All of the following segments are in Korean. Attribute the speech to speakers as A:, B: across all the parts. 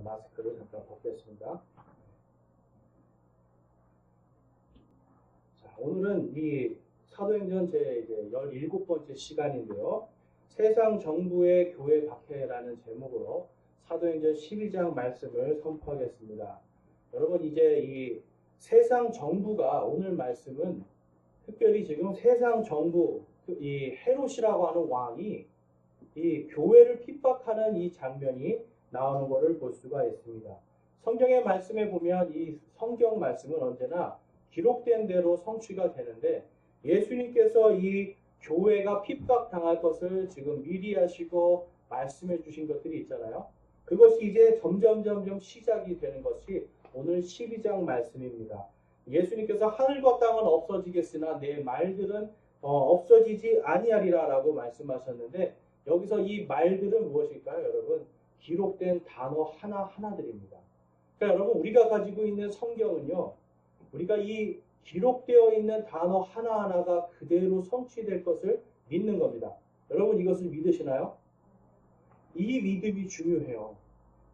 A: 마스크를 잠깐 벗겠습니다. 자, 오늘은 이 사도행전 제 17번째 시간인데요. 세상 정부의 교회 박해라는 제목으로 사도행전 12장 말씀을 선포하겠습니다. 여러분, 이제 이 세상 정부가 오늘 말씀은 특별히 지금 세상 정부, 이 헤롯이라고 하는 왕이 이 교회를 핍박하는 이 장면이 나오는 것을 볼 수가 있습니다. 성경의 말씀에 보면 이 성경 말씀은 언제나 기록된 대로 성취가 되는데, 예수님께서 이 교회가 핍박당할 것을 지금 미리 하시고 말씀해 주신 것들이 있잖아요. 그것이 이제 점점 시작이 되는 것이 오늘 12장 말씀입니다. 예수님께서 하늘과 땅은 없어지겠으나 내 말들은 없어지지 아니하리라 라고 말씀하셨는데, 여기서 이 말들은 무엇일까요? 여러분, 기록된 단어 하나하나들입니다. 그러니까 여러분, 우리가 가지고 있는 성경은요, 우리가 이 기록되어 있는 단어 하나하나가 그대로 성취될 것을 믿는 겁니다. 여러분, 이것을 믿으시나요? 이 믿음이 중요해요.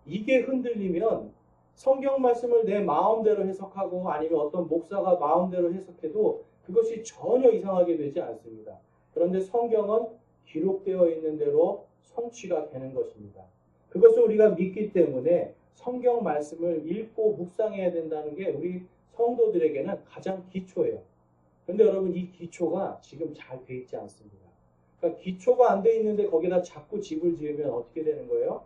A: 이게 흔들리면 성경 말씀을 내 마음대로 해석하고 아니면 어떤 목사가 마음대로 해석해도 그것이 전혀 이상하게 되지 않습니다. 그런데 성경은 기록되어 있는 대로 성취가 되는 것입니다. 그것을 우리가 믿기 때문에 성경 말씀을 읽고 묵상해야 된다는 게 우리 성도들에게는 가장 기초예요. 그런데 여러분, 이 기초가 지금 잘 돼 있지 않습니다. 그러니까 기초가 안 돼 있는데 거기다 자꾸 집을 지으면 어떻게 되는 거예요?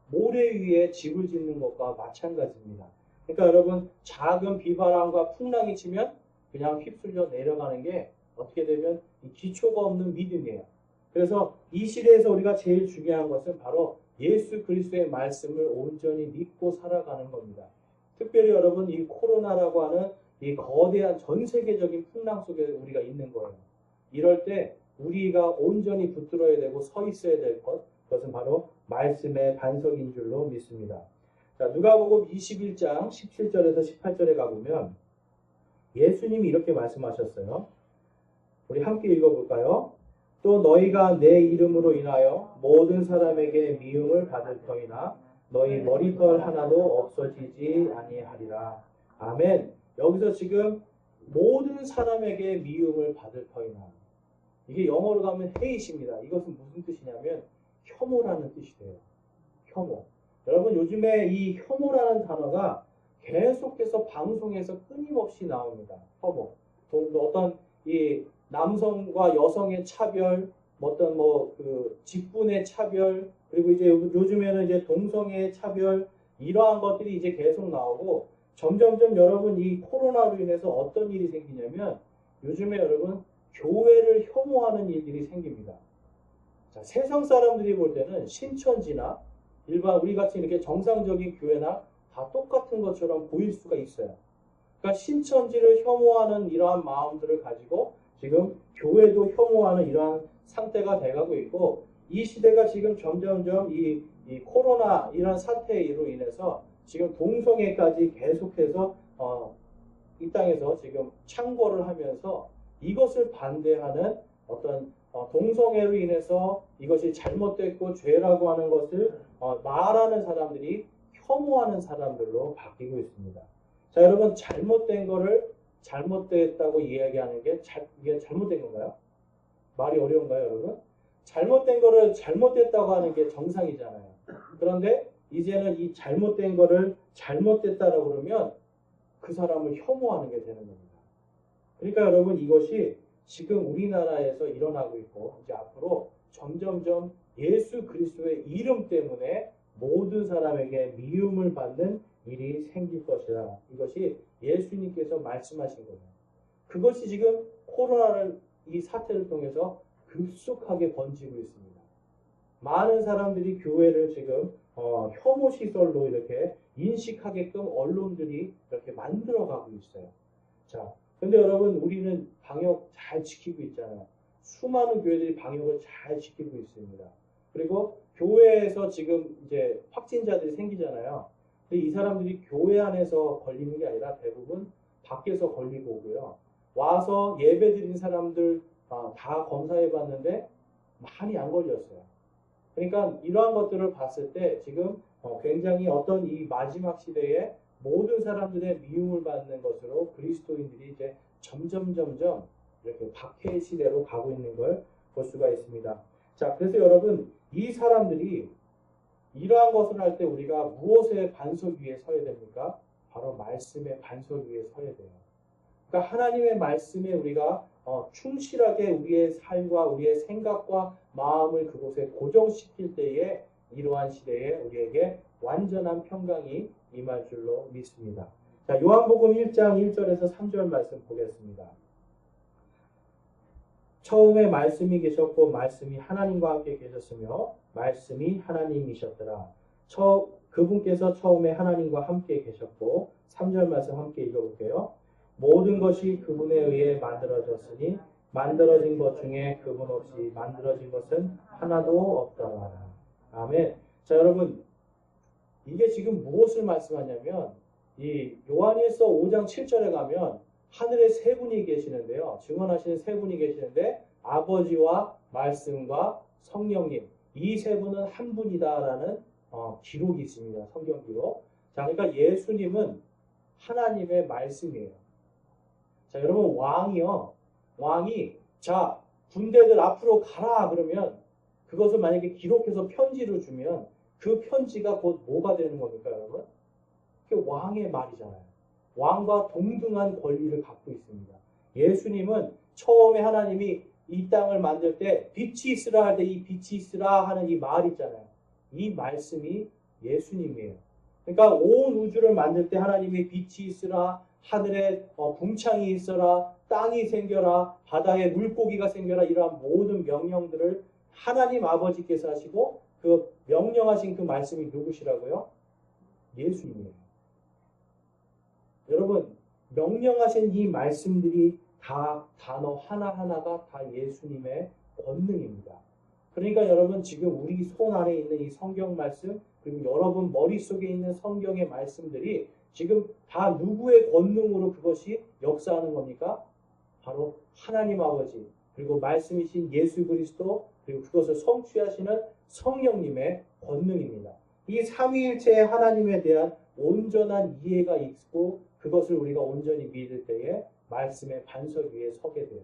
A: 모래 위에 집을 짓는 것과 마찬가지입니다. 그러니까 여러분, 작은 비바람과 풍랑이 치면 그냥 휩쓸려 내려가는 게 어떻게 되면 기초가 없는 믿음이에요. 그래서 이 시대에서 우리가 제일 중요한 것은 바로 예수 그리스도의 말씀을 온전히 믿고 살아가는 겁니다. 특별히 여러분, 이 코로나라고 하는 이 거대한 전 세계적인 풍랑 속에 우리가 있는 거예요. 이럴 때 우리가 온전히 붙들어야 되고 서 있어야 될 것, 그것은 바로 말씀의 반석인 줄로 믿습니다. 자, 누가복음 21장 17절에서 18절에 가보면 예수님이 이렇게 말씀하셨어요. 우리 함께 읽어볼까요? 또 너희가 내 이름으로 인하여 모든 사람에게 미움을 받을 터이나 너희 머리털 하나도 없어지지 아니하리라. 아멘. 여기서 지금 모든 사람에게 미움을 받을 터이나, 이게 영어로 가면 height입니다. 이것은 무슨 뜻이냐면 혐오라는 뜻이 돼요. 혐오. 여러분, 요즘에 이 혐오라는 단어가 계속해서 방송에서 끊임없이 나옵니다. 혐오. 어떤 이 남성과 여성의 차별, 어떤 직분의 차별, 그리고 이제 요즘에는 이제 동성애의 차별, 이러한 것들이 이제 계속 나오고, 점점점 여러분, 이 코로나로 인해서 어떤 일이 생기냐면 요즘에 여러분, 교회를 혐오하는 일들이 생깁니다. 자, 세상 사람들이 볼 때는 신천지나 일반 우리 같이 이렇게 정상적인 교회나 다 똑같은 것처럼 보일 수가 있어요. 그러니까 신천지를 혐오하는 이러한 마음들을 가지고 지금 교회도 혐오하는 이러한 상태가 돼가고 있고, 이 시대가 지금 점점점 이 코로나 이런 사태로 인해서 지금 동성애까지 계속해서 이 땅에서 지금 창궐을 하면서 이것을 반대하는 어떤 동성애로 인해서 이것이 잘못됐고 죄라고 하는 것을 말하는 사람들이 혐오하는 사람들로 바뀌고 있습니다. 자, 여러분, 잘못된 거를 잘못됐다고 이야기하는 게 이게 잘못된 건가요? 말이 어려운가요, 여러분? 잘못된 거를 잘못됐다고 하는 게 정상이잖아요. 그런데 이제는 이 잘못된 거를 잘못됐다라고 그러면 그 사람을 혐오하는 게 되는 겁니다. 그러니까 여러분, 이것이 지금 우리나라에서 일어나고 있고, 이제 앞으로 점점점 예수 그리스도의 이름 때문에 모든 사람에게 미움을 받는 일이 생길 것이다. 이것이 예수님께서 말씀하신 거예요. 그것이 지금 코로나를 이 사태를 통해서 급속하게 번지고 있습니다. 많은 사람들이 교회를 지금 혐오 시설로 이렇게 인식하게끔 언론들이 이렇게 만들어가고 있어요. 자, 근데 여러분, 우리는 방역 잘 지키고 있잖아요. 수많은 교회들이 방역을 잘 지키고 있습니다. 그리고 교회에서 지금 이제 확진자들이 생기잖아요. 근데 이 사람들이 교회 안에서 걸리는 게 아니라 대부분 밖에서 걸리고 오고요. 와서 예배 드린 사람들 다 검사해 봤는데 많이 안 걸렸어요. 그러니까 이러한 것들을 봤을 때 지금 굉장히 어떤 이 마지막 시대에 모든 사람들의 미움을 받는 것으로 그리스도인들이 이제 점점 이렇게 박해의 시대로 가고 있는 걸 볼 수가 있습니다. 자, 그래서 여러분 이 사람들이 이러한 것을 할 때 우리가 무엇의 반석 위에 서야 됩니까? 바로 말씀의 반석 위에 서야 돼요. 그러니까 하나님의 말씀에 우리가 충실하게 우리의 삶과 우리의 생각과 마음을 그곳에 고정시킬 때에 이러한 시대에 우리에게 완전한 평강이 임할 줄로 믿습니다. 자, 요한복음 1장 1절에서 3절 말씀 보겠습니다. 처음에 말씀이 계셨고 말씀이 하나님과 함께 계셨으며 말씀이 하나님이셨더라. 그분께서 처음에 하나님과 함께 계셨고 3절 말씀 함께 읽어볼게요. 모든 것이 그분에 의해 만들어졌으니 만들어진 것 중에 그분 없이 만들어진 것은 하나도 없더라. 아멘. 자, 여러분 이게 지금 무엇을 말씀하냐면 이 요한일서 5장 7절에 가면 하늘에 세 분이 계시는데요. 증언하시는 세 분이 계시는데 아버지와 말씀과 성령님 이 세 분은 한 분이다라는 기록이 있습니다. 성경 기록. 자, 그러니까 예수님은 하나님의 말씀이에요. 자, 여러분 왕이 자 군대들 앞으로 가라 그러면 그것을 만약에 기록해서 편지로 주면 그 편지가 곧 뭐가 되는 겁니까, 여러분? 그게 왕의 말이잖아요. 왕과 동등한 권리를 갖고 있습니다. 예수님은 처음에 하나님이 이 땅을 만들 때 빛이 있으라 할 때 이 빛이 있으라 하는 이 말 있잖아요. 이 말씀이 예수님이에요. 그러니까 온 우주를 만들 때 하나님이 빛이 있으라, 하늘에 궁창이 있어라, 땅이 생겨라, 바다에 물고기가 생겨라 이러한 모든 명령들을 하나님 아버지께서 하시고 그 명령하신 그 말씀이 누구시라고요? 예수님이에요. 여러분 명령하신 이 말씀들이 다 단어 하나하나가 다 예수님의 권능입니다. 그러니까 여러분 지금 우리 손 안에 있는 이 성경 말씀 그리고 여러분 머릿속에 있는 성경의 말씀들이 지금 다 누구의 권능으로 그것이 역사하는 겁니까? 바로 하나님 아버지 그리고 말씀이신 예수 그리스도 그리고 그것을 성취하시는 성령님의 권능입니다. 이 삼위일체의 하나님에 대한 온전한 이해가 있고 그것을 우리가 온전히 믿을 때에 말씀의 반석 위에 서게 돼요.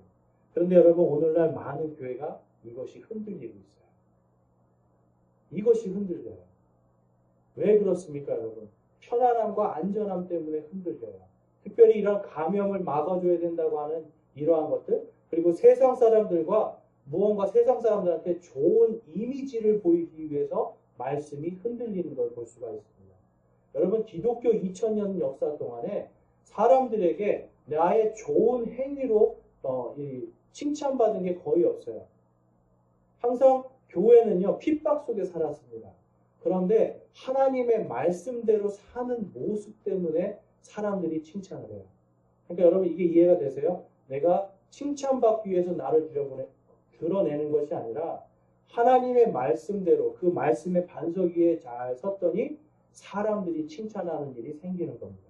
A: 그런데 여러분 오늘날 많은 교회가 이것이 흔들리고 있어요. 이것이 흔들려요. 왜 그렇습니까, 여러분? 편안함과 안전함 때문에 흔들려요. 특별히 이런 감염을 막아줘야 된다고 하는 이러한 것들 그리고 세상 사람들과 무언가 세상 사람들한테 좋은 이미지를 보이기 위해서 말씀이 흔들리는 걸 볼 수가 있습니다. 여러분 기독교 2000년 역사 동안에 사람들에게 나의 좋은 행위로 칭찬받은 게 거의 없어요. 항상 교회는요 핍박 속에 살았습니다. 그런데 하나님의 말씀대로 사는 모습 때문에 사람들이 칭찬을 해요. 그러니까 여러분 이게 이해가 되세요? 내가 칭찬받기 위해서 나를 드러내는 것이 아니라 하나님의 말씀대로 그 말씀의 반석 위에 잘 섰더니 사람들이 칭찬하는 일이 생기는 겁니다.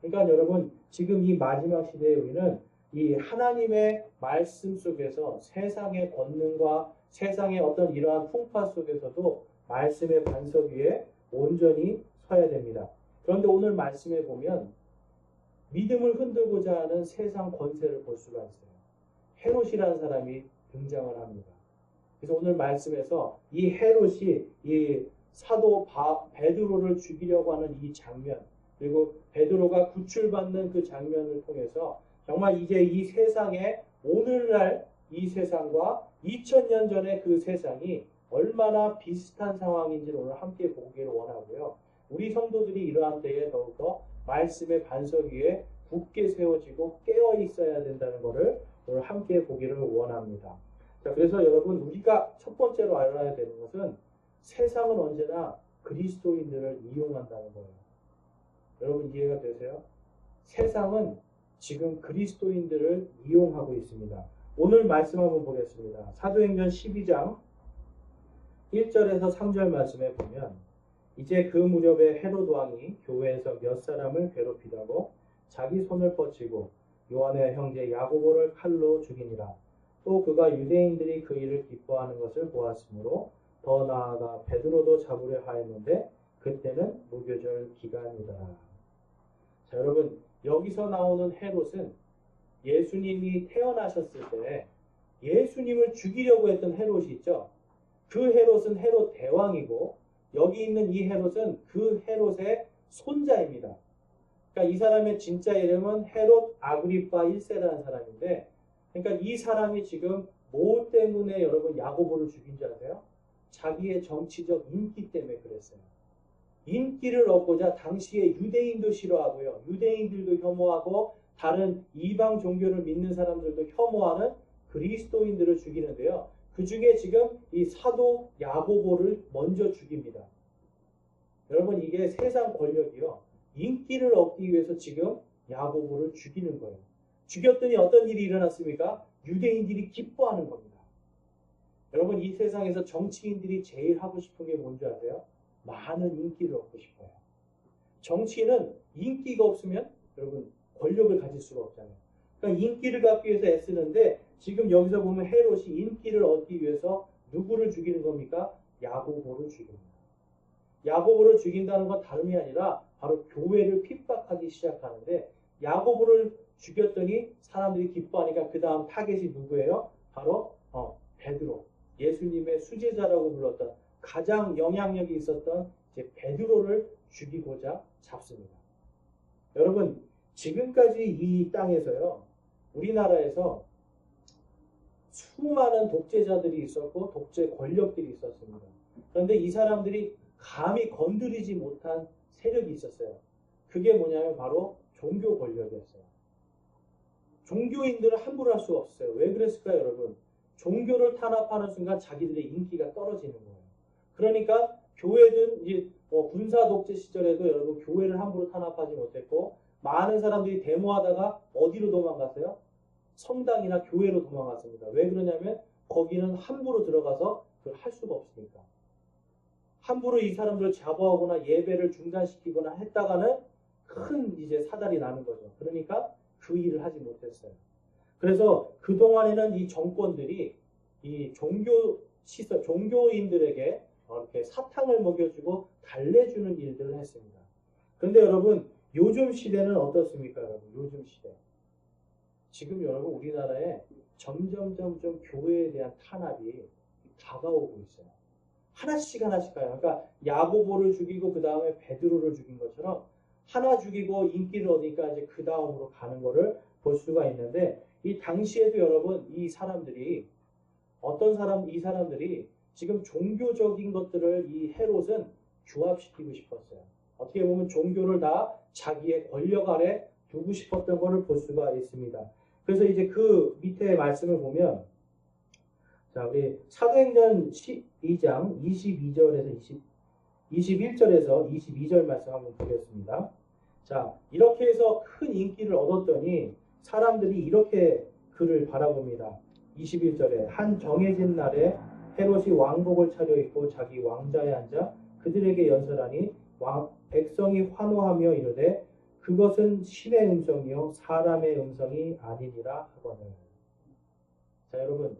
A: 그러니까 여러분 지금 이 마지막 시대에 우리는 이 하나님의 말씀 속에서 세상의 권능과 세상의 어떤 이러한 풍파 속에서도 말씀의 반석 위에 온전히 서야 됩니다. 그런데 오늘 말씀에 보면 믿음을 흔들고자 하는 세상 권세를 볼 수가 있어요. 헤롯이라는 사람이 등장을 합니다. 그래서 오늘 말씀에서 이 헤롯이 이 사도 베드로를 죽이려고 하는 이 장면 그리고 베드로가 구출받는 그 장면을 통해서 정말 이제 이 세상에 오늘날 이 세상과 2000년 전의 그 세상이 얼마나 비슷한 상황인지를 오늘 함께 보기를 원하고요. 우리 성도들이 이러한 때에 더욱더 말씀의 반석 위에 굳게 세워지고 깨어 있어야 된다는 것을 오늘 함께 보기를 원합니다. 자, 그래서 여러분 우리가 첫 번째로 알아야 되는 것은 세상은 언제나 그리스도인들을 이용한다는 거예요. 여러분 이해가 되세요? 세상은 지금 그리스도인들을 이용하고 있습니다. 오늘 말씀 한번 보겠습니다. 사도행전 12장 1절에서 3절 말씀에 보면 이제 그 무렵에 헤롯 왕이 교회에서 몇 사람을 괴롭히다고 자기 손을 뻗치고 요한의 형제 야고보를 칼로 죽이니라. 또 그가 유대인들이 그 일을 기뻐하는 것을 보았으므로 더 나아가 베드로도 잡으려 하였는데 그때는 무교절 기간이다. 자, 여러분 여기서 나오는 헤롯은 예수님이 태어나셨을 때 예수님을 죽이려고 했던 헤롯이 있죠. 그 헤롯은 헤롯 대왕이고 여기 있는 이 헤롯은 그 헤롯의 손자입니다. 그러니까 이 사람의 진짜 이름은 헤롯 아그리파 1세라는 사람인데, 그러니까 이 사람이 지금 뭐 때문에 여러분 야고보를 죽인 줄 아세요? 자기의 정치적 인기 때문에 그랬어요. 인기를 얻고자 당시에 유대인도 싫어하고요. 유대인들도 혐오하고 다른 이방 종교를 믿는 사람들도 혐오하는 그리스도인들을 죽이는데요. 그 중에 지금 이 사도 야고보를 먼저 죽입니다. 여러분 이게 세상 권력이요. 인기를 얻기 위해서 지금 야고보를 죽이는 거예요. 죽였더니 어떤 일이 일어났습니까? 유대인들이 기뻐하는 겁니다. 여러분 이 세상에서 정치인들이 제일 하고 싶은 게 뭔지 아세요? 많은 인기를 얻고 싶어요. 정치인은 인기가 없으면 여러분 권력을 가질 수가 없잖아요. 그러니까 인기를 갖기 위해서 애쓰는데 지금 여기서 보면 헤롯이 인기를 얻기 위해서 누구를 죽이는 겁니까? 야고보를 죽입니다. 야고보를 죽인다는 건 다름이 아니라 바로 교회를 핍박하기 시작하는데 야고보를 죽였더니 사람들이 기뻐하니까 그 다음 타겟이 누구예요? 바로 베드로. 예수님의 수제자라고 불렀던 가장 영향력이 있었던 이제 베드로를 죽이고자 잡습니다. 여러분 지금까지 이 땅에서요. 우리나라에서 수많은 독재자들이 있었고 독재 권력들이 있었습니다. 그런데 이 사람들이 감히 건드리지 못한 세력이 있었어요. 그게 뭐냐면 바로 종교 권력이었어요. 종교인들은 함부로 할 수가 없어요. 왜 그랬을까요, 여러분? 종교를 탄압하는 순간 자기들의 인기가 떨어지는 거예요. 그러니까 교회든 이제 군사 독재 시절에도 여러분 교회를 함부로 탄압하지 못했고 많은 사람들이 데모하다가 어디로 도망갔어요? 성당이나 교회로 도망갔습니다. 왜 그러냐면 거기는 함부로 들어가서 그걸 할 수가 없으니까. 함부로 이 사람들을 잡아오거나 예배를 중단시키거나 했다가는 큰 이제 사달이 나는 거죠. 그러니까 그 일을 하지 못했어요. 그래서 그동안에는 이 정권들이 이 종교인들에게 이렇게 사탕을 먹여주고 달래주는 일들을 했습니다. 그런데 여러분, 요즘 시대는 어떻습니까, 여러분? 요즘 시대. 지금 여러분, 우리나라에 점점 교회에 대한 탄압이 다가오고 있어요. 하나씩 가요. 그러니까 야고보를 죽이고 그 다음에 베드로를 죽인 것처럼 하나 죽이고 인기를 얻으니까 이제 그 다음으로 가는 거를 볼 수가 있는데 이 당시에도 여러분 이 사람들이 이 사람들이 지금 종교적인 것들을 이 헤롯은 규합시키고 싶었어요. 어떻게 보면 종교를 다 자기의 권력 아래 두고 싶었던 것을 볼 수가 있습니다. 그래서 이제 그 밑에 말씀을 보면 자, 우리 사도행전 12장 22절에서 21절에서 22절 말씀 한번 보겠습니다. 자, 이렇게 해서 큰 인기를 얻었더니 사람들이 이렇게 그를 바라봅니다. 21절에 한 정해진 날에 헤롯이 왕복을 차려입고 자기 왕자에 앉아 그들에게 연설하니 백성이 환호하며 이르되 그것은 신의 음성이요 사람의 음성이 아니니라 하거늘. 자, 여러분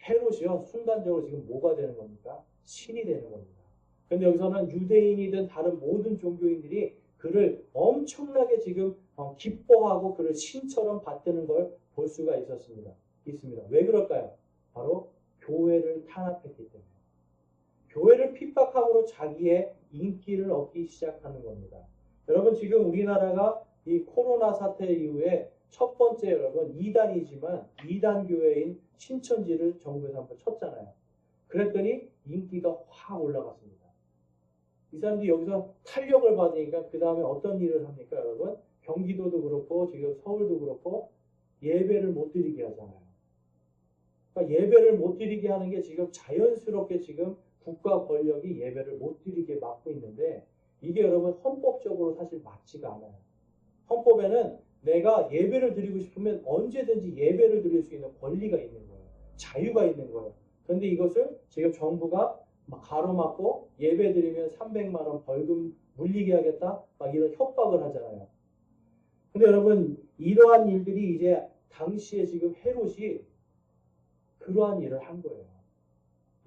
A: 헤롯이요 순간적으로 지금 뭐가 되는 겁니까? 신이 되는 겁니다. 그런데 여기서는 유대인이든 다른 모든 종교인들이 그를 엄청나게 지금 기뻐하고 그를 신처럼 받드는 걸 볼 수가 있습니다. 왜 그럴까요? 바로 교회를 탄압했기 때문에. 교회를 핍박함으로 자기의 인기를 얻기 시작하는 겁니다. 여러분 지금 우리나라가 이 코로나 사태 이후에 첫 번째 여러분 이단이지만 이단 교회인 신천지를 정부에서 한번 쳤잖아요. 그랬더니 인기가 확 올라갔습니다. 이 사람들이 여기서 탄력을 받으니까 그 다음에 어떤 일을 합니까, 여러분? 경기도도 그렇고 지금 서울도 그렇고 예배를 못 드리게 하잖아요. 그러니까 예배를 못 드리게 하는 게 지금 자연스럽게 지금 국가 권력이 예배를 못 드리게 막고 있는데 이게 여러분 헌법적으로 사실 맞지가 않아요. 헌법에는 내가 예배를 드리고 싶으면 언제든지 예배를 드릴 수 있는 권리가 있는 거예요. 자유가 있는 거예요. 그런데 이것을 지금 정부가 막 가로막고 예배 드리면 300만 원 벌금 물리게 하겠다 막 이런 협박을 하잖아요. 근데 여러분 이러한 일들이 이제 당시에 지금 헤롯이 그러한 일을 한 거예요.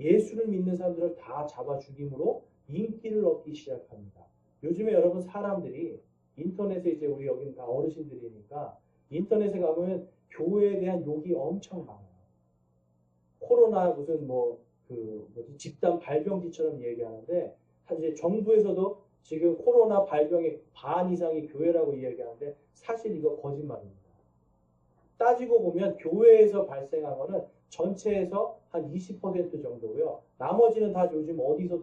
A: 예수를 믿는 사람들을 다 잡아 죽임으로 인기를 얻기 시작합니다. 요즘에 여러분 사람들이 인터넷에 이제 우리 여기는 다 어르신들이니까 인터넷에 가보면 교회에 대한 욕이 엄청 많아요. 코로나 무슨 집단 발병기처럼 얘기하는데 사실 정부에서도 지금 코로나 발병의 반 이상이 교회라고 이야기하는데 사실 이거 거짓말입니다. 따지고 보면 교회에서 발생한 거는 전체에서 한 20% 정도고요. 나머지는 다 요즘 어디서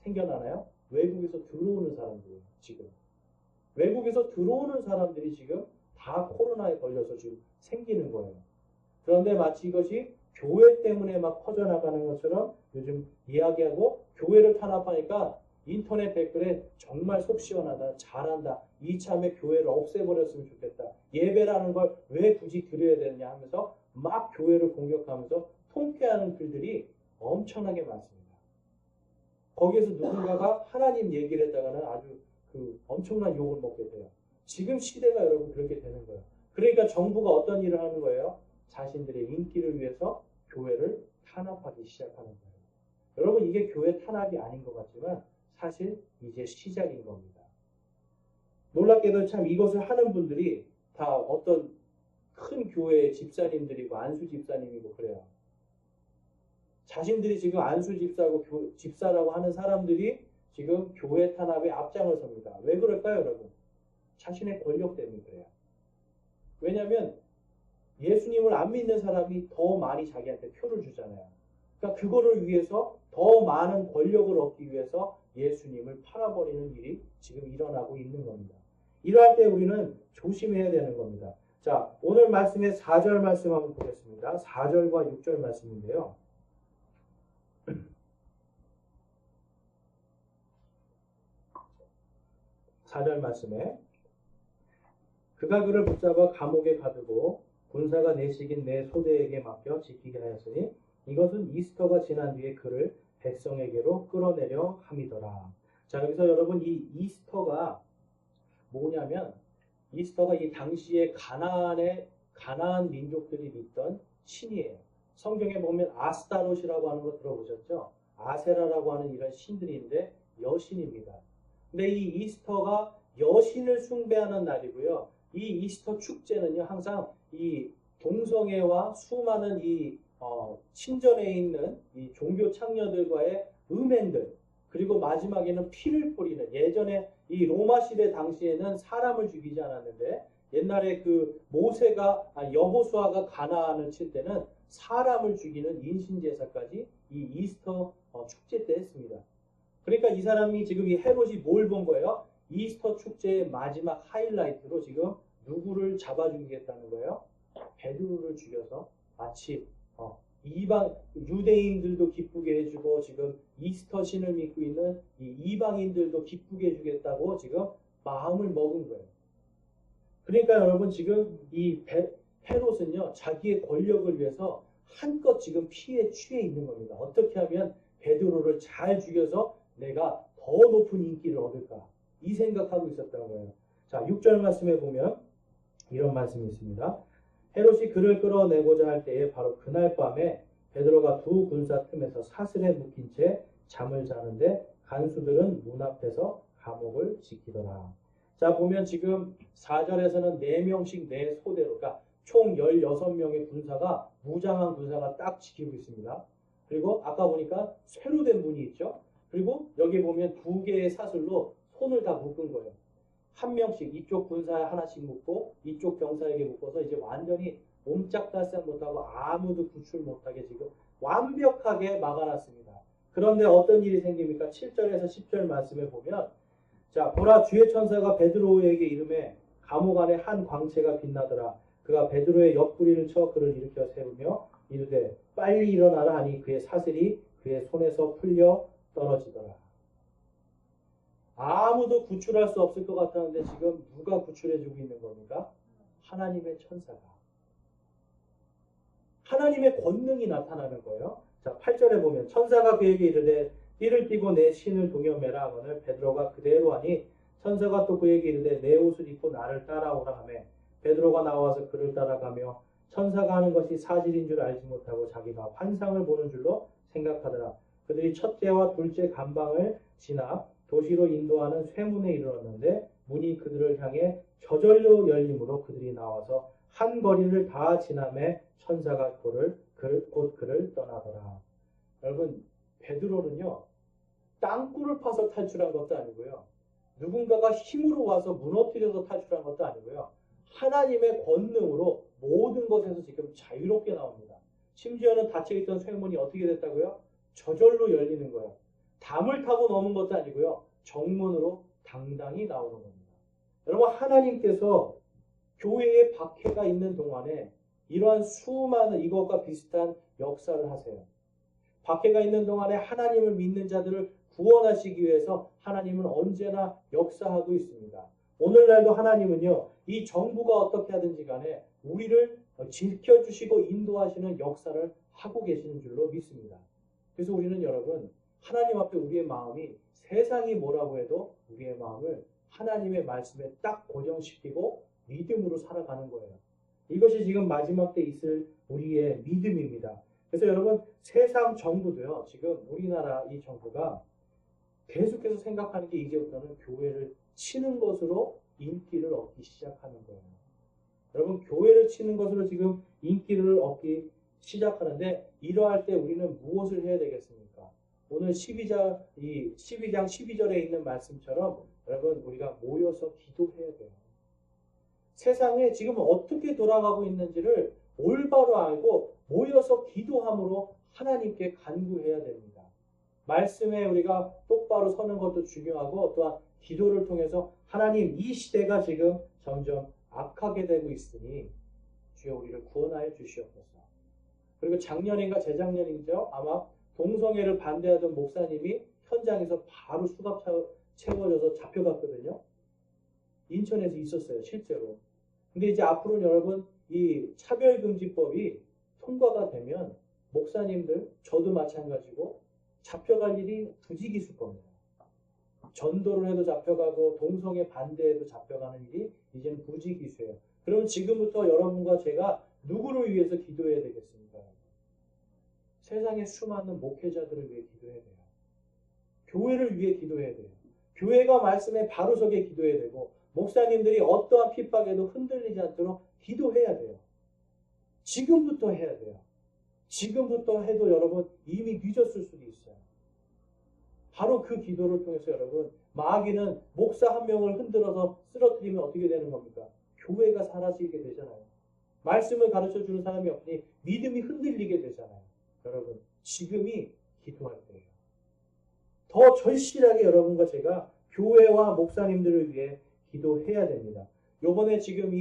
A: 생겨나나요? 외국에서 들어오는 사람들이에요. 지금. 외국에서 들어오는 사람들이 지금 다 코로나에 걸려서 지금 생기는 거예요. 그런데 마치 이것이 교회 때문에 막 퍼져나가는 것처럼 요즘 이야기하고 교회를 탄압하니까 인터넷 댓글에 정말 속 시원하다, 잘한다, 이참에 교회를 없애버렸으면 좋겠다, 예배라는 걸 왜 굳이 드려야 되느냐 하면서 막 교회를 공격하면서 통쾌하는 글들이 엄청나게 많습니다. 거기에서 누군가가 하나님 얘기를 했다가는 아주 엄청난 욕을 먹게 돼요. 지금 시대가 여러분 그렇게 되는 거예요. 그러니까 정부가 어떤 일을 하는 거예요? 자신들의 인기를 위해서 교회를 탄압하기 시작하는 거예요. 여러분 이게 교회 탄압이 아닌 것 같지만 사실 이제 시작인 겁니다. 놀랍게도 참 이것을 하는 분들이 다 어떤 큰 교회의 집사님들이고 안수 집사님이고 그래요. 자신들이 지금 안수 집사고 집사라고 하는 사람들이 지금 교회 탄압에 앞장을 섭니다. 왜 그럴까요, 여러분? 자신의 권력 때문에 그래요. 왜냐하면 예수님을 안 믿는 사람이 더 많이 자기한테 표를 주잖아요. 그러니까 그거를 위해서 더 많은 권력을 얻기 위해서 예수님을 팔아버리는 일이 지금 일어나고 있는 겁니다. 이러할 때 우리는 조심해야 되는 겁니다. 자, 오늘 말씀의 4절 말씀 한번 보겠습니다. 4절과 6절 말씀인데요. 4절 말씀에 그가 그를 붙잡아 감옥에 가두고 군사가 내식인 내 소대에게 맡겨 지키게 하였으니 이것은 이스터가 지난 뒤에 그를 백성에게로 끌어내려 함이더라. 자, 여기서 여러분 이 이스터가 뭐냐면 이스터가 이 당시에 가나안 민족들이 믿던 신이에요. 성경에 보면 아스타롯이라고 하는 거 들어보셨죠? 아세라라고 하는 이런 신들인데 여신입니다. 근데 이 이스터가 여신을 숭배하는 날이고요. 이 이스터 축제는요, 항상 이 동성애와 수많은 신전에 있는 이 종교 창녀들과의 음행들, 그리고 마지막에는 피를 뿌리는, 예전에 이 로마 시대 당시에는 사람을 죽이지 않았는데 옛날에 여호수아가 가나안을 칠 때는 사람을 죽이는 인신제사까지 이 이스터 축제 때 했습니다. 그러니까 이 사람이 지금 이 헤롯이 뭘 본 거예요? 이스터 축제의 마지막 하이라이트로 지금 누구를 잡아 죽이겠다는 거예요? 베드로를 죽여서 마치 이방 유대인들도 기쁘게 해주고 지금 이스터 신을 믿고 있는 이 이방인들도 기쁘게 해주겠다고 지금 마음을 먹은 거예요. 그러니까 여러분 지금 이 헤롯은요 자기의 권력을 위해서 한껏 지금 피에 취해 있는 겁니다. 어떻게 하면 베드로를 잘 죽여서 내가 더 높은 인기를 얻을까 이 생각하고 있었던 거예요. 자, 6절 말씀에 보면 이런 말씀이 있습니다. 헤롯이 그를 끌어내고자 할 때에 바로 그날 밤에 베드로가 두 군사 틈에서 사슬에 묶인 채 잠을 자는데 간수들은 문 앞에서 감옥을 지키더라. 자, 보면 지금 4절에서는 4명씩 4소대로, 그러니까 총 16명의 군사가, 무장한 군사가 딱 지키고 있습니다. 그리고 아까 보니까 쇠로 된 문이 있죠. 그리고 여기 보면 2개의 사슬로 손을 다 묶은 거예요. 한 명씩 이쪽 군사에 하나씩 묶고 이쪽 병사에게 묶어서 이제 완전히 옴짝달싹 못하고 아무도 구출 못하게 지금 완벽하게 막아놨습니다. 그런데 어떤 일이 생깁니까? 7절에서 10절 말씀에 보면 자, 보라 주의 천사가 베드로에게 이르매 감옥 안에 한 광채가 빛나더라. 그가 베드로의 옆구리를 쳐 그를 일으켜 세우며 이르되 빨리 일어나라 하니 그의 사슬이 그의 손에서 풀려 떨어지더라. 아무도 구출할 수 없을 것 같았는데 지금 누가 구출해주고 있는 겁니까? 하나님의 천사가. 하나님의 권능이 나타나는 거예요. 자, 8절에 보면 천사가 그에게 이르되 띠를 띠고 내 신을 동여매라 하거늘 베드로가 그대로 하니 천사가 또 그에게 이르되 내 옷을 입고 나를 따라오라 하매 베드로가 나와서 그를 따라가며 천사가 하는 것이 사실인 줄 알지 못하고 자기가 환상을 보는 줄로 생각하더라. 그들이 첫째와 둘째 간방을 지나 도시로 인도하는 쇠문에 이르렀는데 문이 그들을 향해 저절로 열림으로 그들이 나와서 한 거리를 다 지나매 천사가 곧 그를 떠나더라. 여러분, 베드로는요, 땅굴을 파서 탈출한 것도 아니고요. 누군가가 힘으로 와서 무너뜨려서 탈출한 것도 아니고요. 하나님의 권능으로 모든 것에서 지금 자유롭게 나옵니다. 심지어는 닫혀있던 쇠문이 어떻게 됐다고요? 저절로 열리는 거예요. 담을 타고 넘은 것도 아니고요. 정문으로 당당히 나오는 겁니다. 여러분, 하나님께서 교회에 박해가 있는 동안에 이러한 수많은 이것과 비슷한 역사를 하세요. 박해가 있는 동안에 하나님을 믿는 자들을 구원하시기 위해서 하나님은 언제나 역사하고 있습니다. 오늘날도 하나님은요, 이 정부가 어떻게 하든지 간에 우리를 지켜주시고 인도하시는 역사를 하고 계시는 줄로 믿습니다. 그래서 우리는 여러분, 하나님 앞에 우리의 마음이 세상이 뭐라고 해도 우리의 마음을 하나님의 말씀에 딱 고정시키고 믿음으로 살아가는 거예요. 이것이 지금 마지막 때 있을 우리의 믿음입니다. 그래서 여러분, 세상 정부도요, 지금 우리나라 이 정부가 계속해서 생각하는 게 이제부터는 교회를 치는 것으로 인기를 얻기 시작하는 거예요. 여러분, 교회를 치는 것으로 지금 인기를 얻기 시작하는데, 이러할 때 우리는 무엇을 해야 되겠습니까? 오늘 12장 12절에 있는 말씀처럼 여러분, 우리가 모여서 기도해야 돼요. 세상에 지금 어떻게 돌아가고 있는지를 올바로 알고 모여서 기도함으로 하나님께 간구해야 됩니다. 말씀에 우리가 똑바로 서는 것도 중요하고, 또한 기도를 통해서 하나님, 이 시대가 지금 점점 악하게 되고 있으니 주여 우리를 구원하여 주시옵소서. 그리고 작년인가 재작년이죠. 아마 동성애를 반대하던 목사님이 현장에서 바로 수갑 채워져서 잡혀갔거든요. 인천에서 있었어요, 실제로. 근데 이제 앞으로는 여러분, 이 차별금지법이 통과가 되면 목사님들, 저도 마찬가지고 잡혀갈 일이 부지기수일 겁니다. 전도를 해도 잡혀가고 동성애 반대해도 잡혀가는 일이 이제는 부지기수예요. 그럼 지금부터 여러분과 제가 누구를 위해서 기도해야 되겠습니까? 세상의 수많은 목회자들을 위해 기도해야 돼요. 교회를 위해 기도해야 돼요. 교회가 말씀에 바로 서게 기도해야 되고, 목사님들이 어떠한 핍박에도 흔들리지 않도록 기도해야 돼요. 지금부터 해야 돼요. 지금부터 해도 여러분 이미 늦었을 수도 있어요. 바로 그 기도를 통해서 여러분, 마귀는 목사 한 명을 흔들어서 쓰러뜨리면 어떻게 되는 겁니까? 교회가 사라지게 되잖아요. 말씀을 가르쳐주는 사람이 없으니 믿음이 흔들리게 되잖아요. 여러분, 지금이 기도할 때예요. 더 절실하게 여러분과 제가 교회와 목사님들을 위해 기도해야 됩니다. 요번에 지금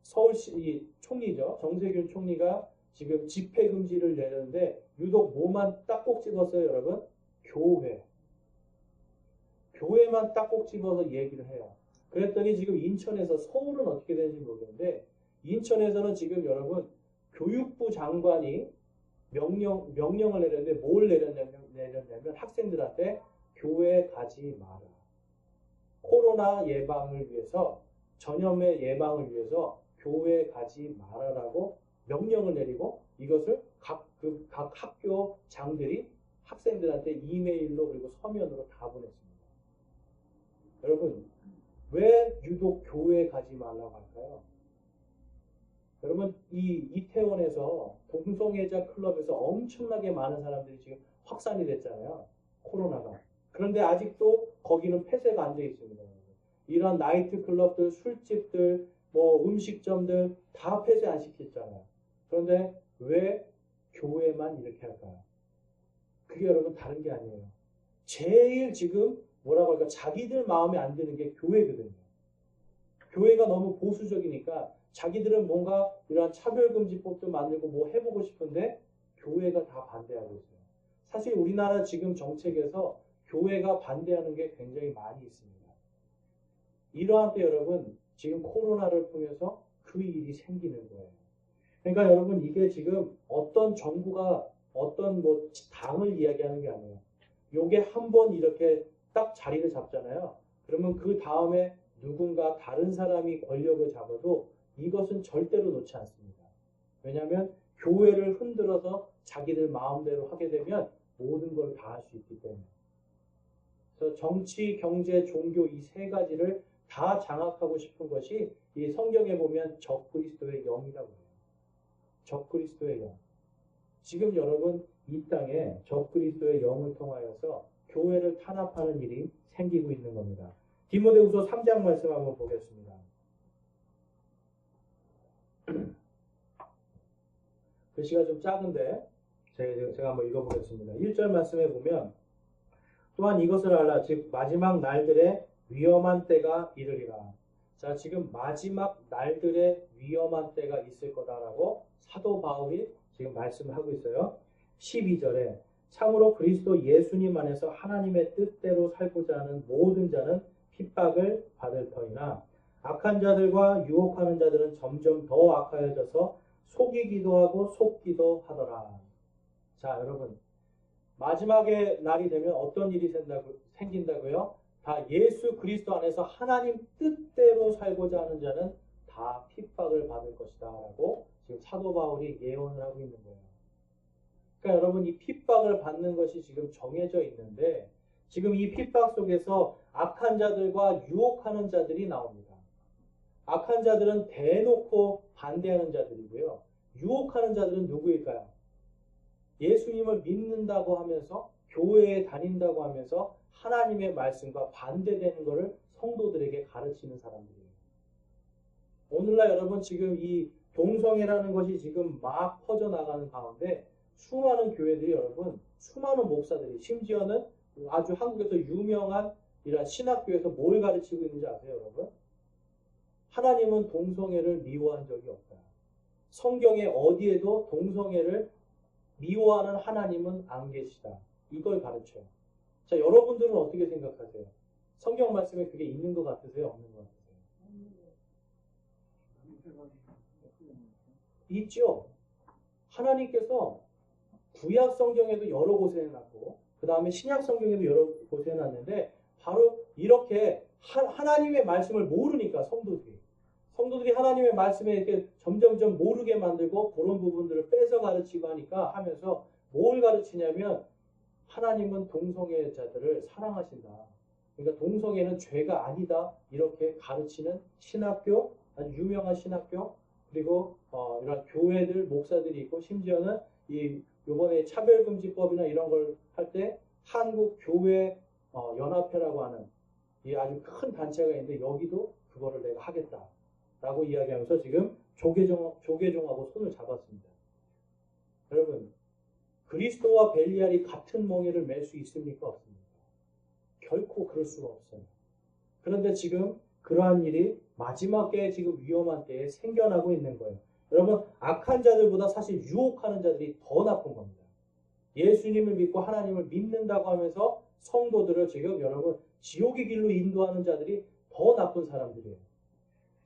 A: 서울시 이 총리죠. 정세균 총리가 지금 집회 금지를 내렸는데 유독 뭐만 딱 꼭 집었어요, 여러분? 교회만 딱 꼭 집어서 얘기를 해요. 그랬더니 지금 인천에서, 서울은 어떻게 되는지 모르겠는데 인천에서는 지금 여러분 교육부 장관이 명령을 내렸는데 뭘 내렸냐면 학생들한테 교회 가지 마라. 코로나 예방을 위해서, 전염의 예방을 위해서 교회 가지 말아라고 명령을 내리고, 이것을 각 학교 장들이 학생들한테 이메일로 그리고 서면으로 다 보냈습니다. 여러분, 왜 유독 교회에 가지 말라고 할까요? 여러분, 이 이태원에서 동성애자 클럽에서 엄청나게 많은 사람들이 지금 확산이 됐잖아요. 코로나가. 그런데 아직도 거기는 폐쇄가 안 돼 있습니다. 이런 나이트 클럽들, 술집들, 음식점들 다 폐쇄 안 시켰잖아요. 그런데 왜 교회만 이렇게 할까요? 그게 여러분 다른 게 아니에요. 제일 지금 뭐라고 할까, 자기들 마음에 안 드는 게 교회거든요. 교회가 너무 보수적이니까 자기들은 뭔가 이런 차별금지법도 만들고 뭐 해보고 싶은데 교회가 다 반대하고 있어요. 사실 우리나라 지금 정책에서 교회가 반대하는 게 굉장히 많이 있습니다. 이러한 때 여러분, 지금 코로나를 통해서 그 일이 생기는 거예요. 그러니까 여러분, 이게 지금 어떤 정부가 어떤 당을 이야기하는 게 아니에요. 요게 한번 이렇게 딱 자리를 잡잖아요. 그러면 그 다음에 누군가 다른 사람이 권력을 잡아도 이것은 절대로 놓지 않습니다. 왜냐하면 교회를 흔들어서 자기들 마음대로 하게 되면 모든 걸 다 할 수 있기 때문에. 그래서 정치, 경제, 종교 이 세 가지를 다 장악하고 싶은 것이 이 성경에 보면 적그리스도의 영이라고 해요. 적그리스도의 영. 지금 여러분 이 땅에 적그리스도의 영을 통하여서 교회를 탄압하는 일이 생기고 있는 겁니다. 디모데후서 3장 말씀 한번 보겠습니다. 글씨가 좀 작은데 제가 한번 읽어보겠습니다. 1절 말씀에 보면 또한 이것을 알라 즉 마지막 날들의 위험한 때가 이르리라. 자, 지금 마지막 날들의 위험한 때가 있을 거다라고 사도 바울이 지금 말씀을 하고 있어요. 12절에 참으로 그리스도 예수님 안에서 하나님의 뜻대로 살고자 하는 모든 자는 핍박을 받을 터이나 악한 자들과 유혹하는 자들은 점점 더 악하여져서 속이기도 하고 속기도 하더라. 자, 여러분 마지막의 날이 되면 어떤 일이 생긴다고요? 다 예수 그리스도 안에서 하나님 뜻대로 살고자 하는 자는 다 핍박을 받을 것이다 라고 지금 사도 바울이 예언을 하고 있는 거예요. 그러니까 여러분 이 핍박을 받는 것이 지금 정해져 있는데 지금 이 핍박 속에서 악한 자들과 유혹하는 자들이 나옵니다. 악한 자들은 대놓고 반대하는 자들이고요. 유혹하는 자들은 누구일까요? 예수님을 믿는다고 하면서 교회에 다닌다고 하면서 하나님의 말씀과 반대되는 것을 성도들에게 가르치는 사람들이에요. 오늘날 여러분 지금 이 동성애라는 것이 지금 막 퍼져나가는 가운데 수많은 교회들이 여러분 수많은 목사들이 심지어는 아주 한국에서 유명한 이런 신학교에서 뭘 가르치고 있는지 아세요 여러분? 하나님은 동성애를 미워한 적이 없다. 성경에 어디에도 동성애를 미워하는 하나님은 안 계시다. 이걸 가르쳐요. 자, 여러분들은 어떻게 생각하세요? 성경 말씀에 그게 있는 것 같으세요? 없는 것 같으세요? 있죠. 하나님께서 구약 성경에도 여러 곳에 해놨고 그 다음에 신약 성경에도 여러 곳에 해놨는데 바로 이렇게 하나님의 말씀을 모르니까 성도들이 하나님의 말씀에 이렇게 점점점 모르게 만들고 그런 부분들을 뺏어 가르치고 하면서 뭘 가르치냐면 하나님은 동성애자들을 사랑하신다. 그러니까 동성애는 죄가 아니다. 이렇게 가르치는 신학교, 아주 유명한 신학교, 그리고 이런 교회들, 목사들이 있고 심지어는 요번에 차별금지법이나 이런 걸 할 때 한국교회 연합회라고 하는 이 아주 큰 단체가 있는데 여기도 그거를 내가 하겠다. 라고 이야기하면서 지금 조계종하고 손을 잡았습니다. 여러분, 그리스도와 벨리알이 같은 멍에를 맬 수 있습니까? 없습니까? 결코 그럴 수가 없어요. 그런데 지금 그러한 일이 마지막에 지금 위험한 때에 생겨나고 있는 거예요. 여러분, 악한 자들보다 사실 유혹하는 자들이 더 나쁜 겁니다. 예수님을 믿고 하나님을 믿는다고 하면서 성도들을 지금 여러분 지옥의 길로 인도하는 자들이 더 나쁜 사람들이에요.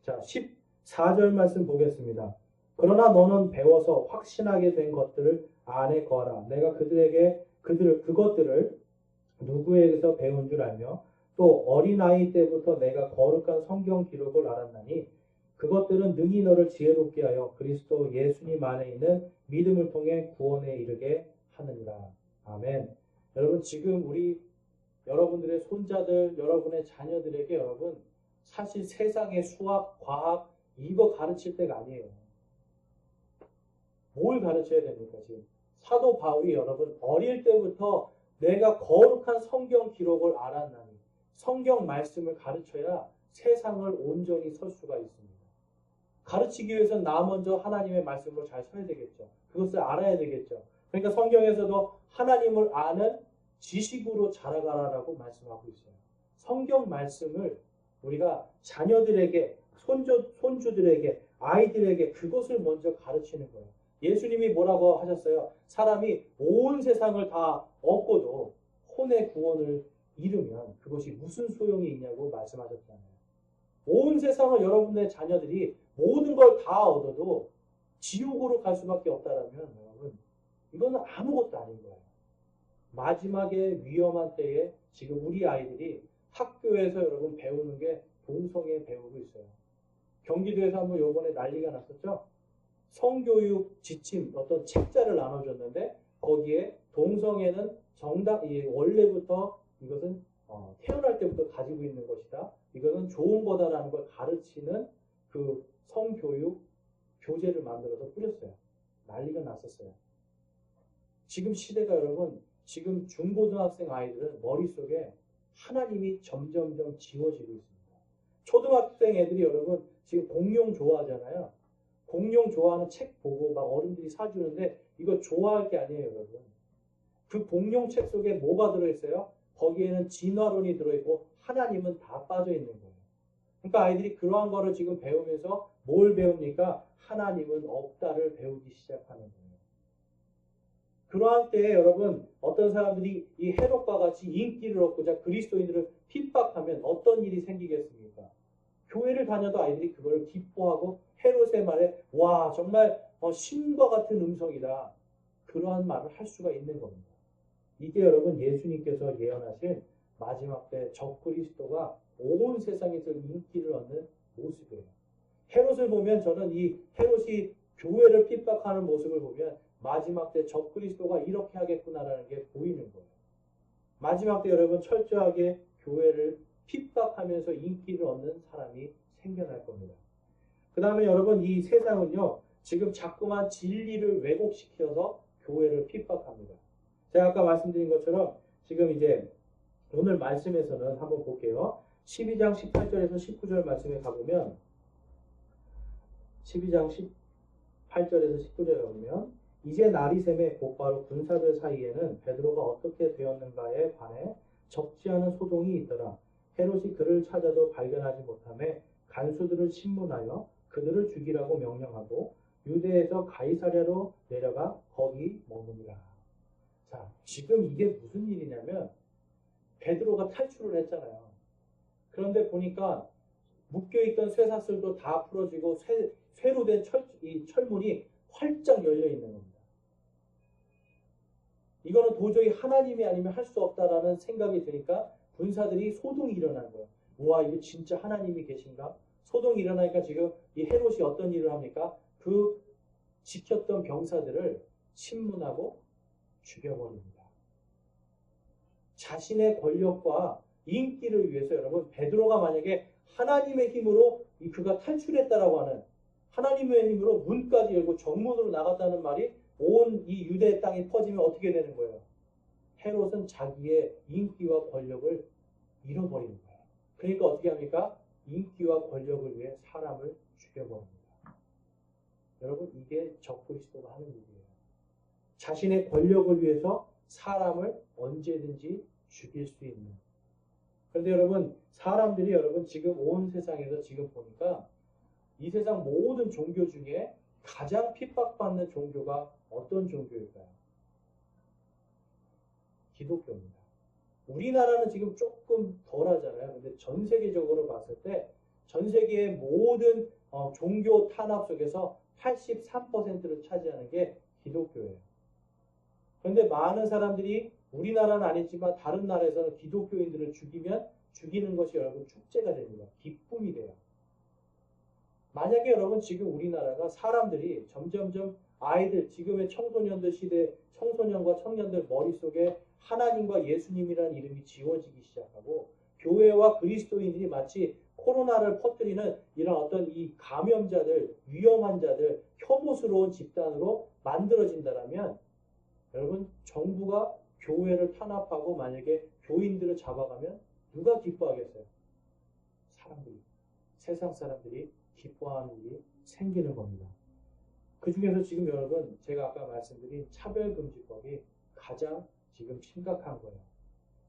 A: 자, 14절 말씀 보겠습니다. 그러나 너는 배워서 확신하게 된 것들을 안에 거하라. 내가 그것들을 누구에게서 배운 줄 알며 또 어린아이 때부터 내가 거룩한 성경 기록을 알았나니 그것들은 능히 너를 지혜롭게 하여 그리스도 예수님 안에 있는 믿음을 통해 구원에 이르게 하느니라. 아멘. 여러분 지금 여러분들의 손자들, 여러분의 자녀들에게 여러분 사실 세상의 수학, 과학 이거 가르칠 때가 아니에요. 뭘 가르쳐야 됩니까 지금? 사도 바울이 여러분 어릴 때부터 내가 거룩한 성경 기록을 알았나니 성경 말씀을 가르쳐야 세상을 온전히 설 수가 있습니다. 가르치기 위해서는 나 먼저 하나님의 말씀으로 잘 서야 되겠죠. 그것을 알아야 되겠죠. 그러니까 성경에서도 하나님을 아는 지식으로 자라가라라고 말씀하고 있어요. 성경 말씀을 우리가 자녀들에게, 손주들에게, 아이들에게 그것을 먼저 가르치는 거예요. 예수님이 뭐라고 하셨어요? 사람이 온 세상을 다 얻고도 혼의 구원을 잃으면 그것이 무슨 소용이 있냐고 말씀하셨잖아요. 온 세상을 여러분의 자녀들이 모든 걸 다 얻어도 지옥으로 갈 수밖에 없다라면 여러분 이거는 아무것도 아닌 거예요. 마지막에 위험한 때에 지금 우리 아이들이 학교에서 여러분 배우는 게 동성애 배우고 있어요. 경기도에서 한번 요번에 난리가 났었죠. 성교육 지침 어떤 책자를 나눠줬는데 거기에 동성애는 원래부터 이것은 태어날 때부터 가지고 있는 것이다. 이것은 좋은 거다라는 걸 가르치는 그 성교육 교재를 만들어서 뿌렸어요. 난리가 났었어요. 지금 시대가 여러분, 지금 중고등학생 아이들은 머릿속에 하나님이 점점점 지워지고 있습니다. 초등학생 애들이 여러분 지금 공룡 좋아하잖아요. 공룡 좋아하는 책 보고 막 어른들이 사주는데 이거 좋아할 게 아니에요, 여러분. 그 공룡 책 속에 뭐가 들어있어요? 거기에는 진화론이 들어있고 하나님은 다 빠져있는 거예요. 그러니까 아이들이 그러한 거를 지금 배우면서 뭘 배웁니까? 하나님은 없다를 배우기 시작하는 거예요. 그러한 때에 여러분 어떤 사람들이 이 헤롯과 같이 인기를 얻고자 그리스도인들을 핍박하면 어떤 일이 생기겠습니까? 교회를 다녀도 아이들이 그걸 기뻐하고 헤롯의 말에 와 정말 신과 같은 음성이다. 그러한 말을 할 수가 있는 겁니다. 이게 여러분 예수님께서 예언하신 마지막 때 적그리스도가 온 세상에서 인기를 얻는 모습이에요. 헤롯을 보면 저는 이 헤롯이 교회를 핍박하는 모습을 보면 마지막 때 적그리스도가 이렇게 하겠구나라는 게 보이는 거예요. 마지막 때 여러분 철저하게 교회를 핍박하면서 인기를 얻는 사람이 생겨날 겁니다. 그 다음에 여러분 이 세상은요 지금 자꾸만 진리를 왜곡시켜서 교회를 핍박합니다. 제가 아까 말씀드린 것처럼 지금 이제 오늘 말씀에서는 한번 볼게요. 12장 18절에서 19절 말씀에 가보면 12장 18절에서 19절에 가보면 이제 날이 새매 곧바로 군사들 사이에는 베드로가 어떻게 되었는가에 관해 적지 않은 소동이 있더라. 헤롯이 그를 찾아도 발견하지 못하매 간수들을 신문하여 그들을 죽이라고 명령하고 유대에서 가이사랴로 내려가 거기 머무니라. 자, 지금 이게 무슨 일이냐면 베드로가 탈출을 했잖아요. 그런데 보니까 묶여있던 쇠사슬도 다 풀어지고 쇠로 된 철문이 활짝 열려 있는 겁니다. 이거는 도저히 하나님이 아니면 할 수 없다라는 생각이 드니까 군사들이 소동이 일어난 거예요. 우와, 이게 진짜 하나님이 계신가? 소동이 일어나니까 지금 이 헤롯이 어떤 일을 합니까? 그 지켰던 병사들을 신문하고 죽여버립니다. 자신의 권력과 인기를 위해서 여러분 베드로가 만약에 하나님의 힘으로 그가 탈출했다라고 하는 하나님의 힘으로 문까지 열고 정문으로 나갔다는 말이 온 이 유대 땅에 퍼지면 어떻게 되는 거예요? 헤롯은 자기의 인기와 권력을 잃어버리는 거예요. 그러니까 어떻게 합니까? 인기와 권력을 위해 사람을 죽여버립니다. 여러분 이게 적그리스도가 하는 일이에요. 자신의 권력을 위해서 사람을 언제든지 죽일 수 있는. 그런데 여러분 사람들이 여러분 지금 온 세상에서 지금 보니까 이 세상 모든 종교 중에 가장 핍박받는 종교가 어떤 종교일까요? 기독교입니다. 우리나라는 지금 조금 덜 하잖아요. 근데 전 세계적으로 봤을 때 전 세계의 모든 종교 탄압 속에서 83%를 차지하는 게 기독교예요. 그런데 많은 사람들이 우리나라는 아니지만 다른 나라에서는 기독교인들을 죽이는 것이 여러분 축제가 됩니다. 기쁨이 돼요. 만약에 여러분 지금 우리나라가 사람들이 점점점 아이들 지금의 청소년들 시대 청소년과 청년들 머릿속에 하나님과 예수님이라는 이름이 지워지기 시작하고 교회와 그리스도인들이 마치 코로나를 퍼뜨리는 이런 어떤 이 감염자들 위험한 자들 혐오스러운 집단으로 만들어진다면 여러분 정부가 교회를 탄압하고 만약에 교인들을 잡아가면 누가 기뻐하겠어요? 사람들이 세상 사람들이 기뻐하는 일이 생기는 겁니다. 그 중에서 지금 여러분 제가 아까 말씀드린 차별금지법이 가장 지금 심각한 거예요.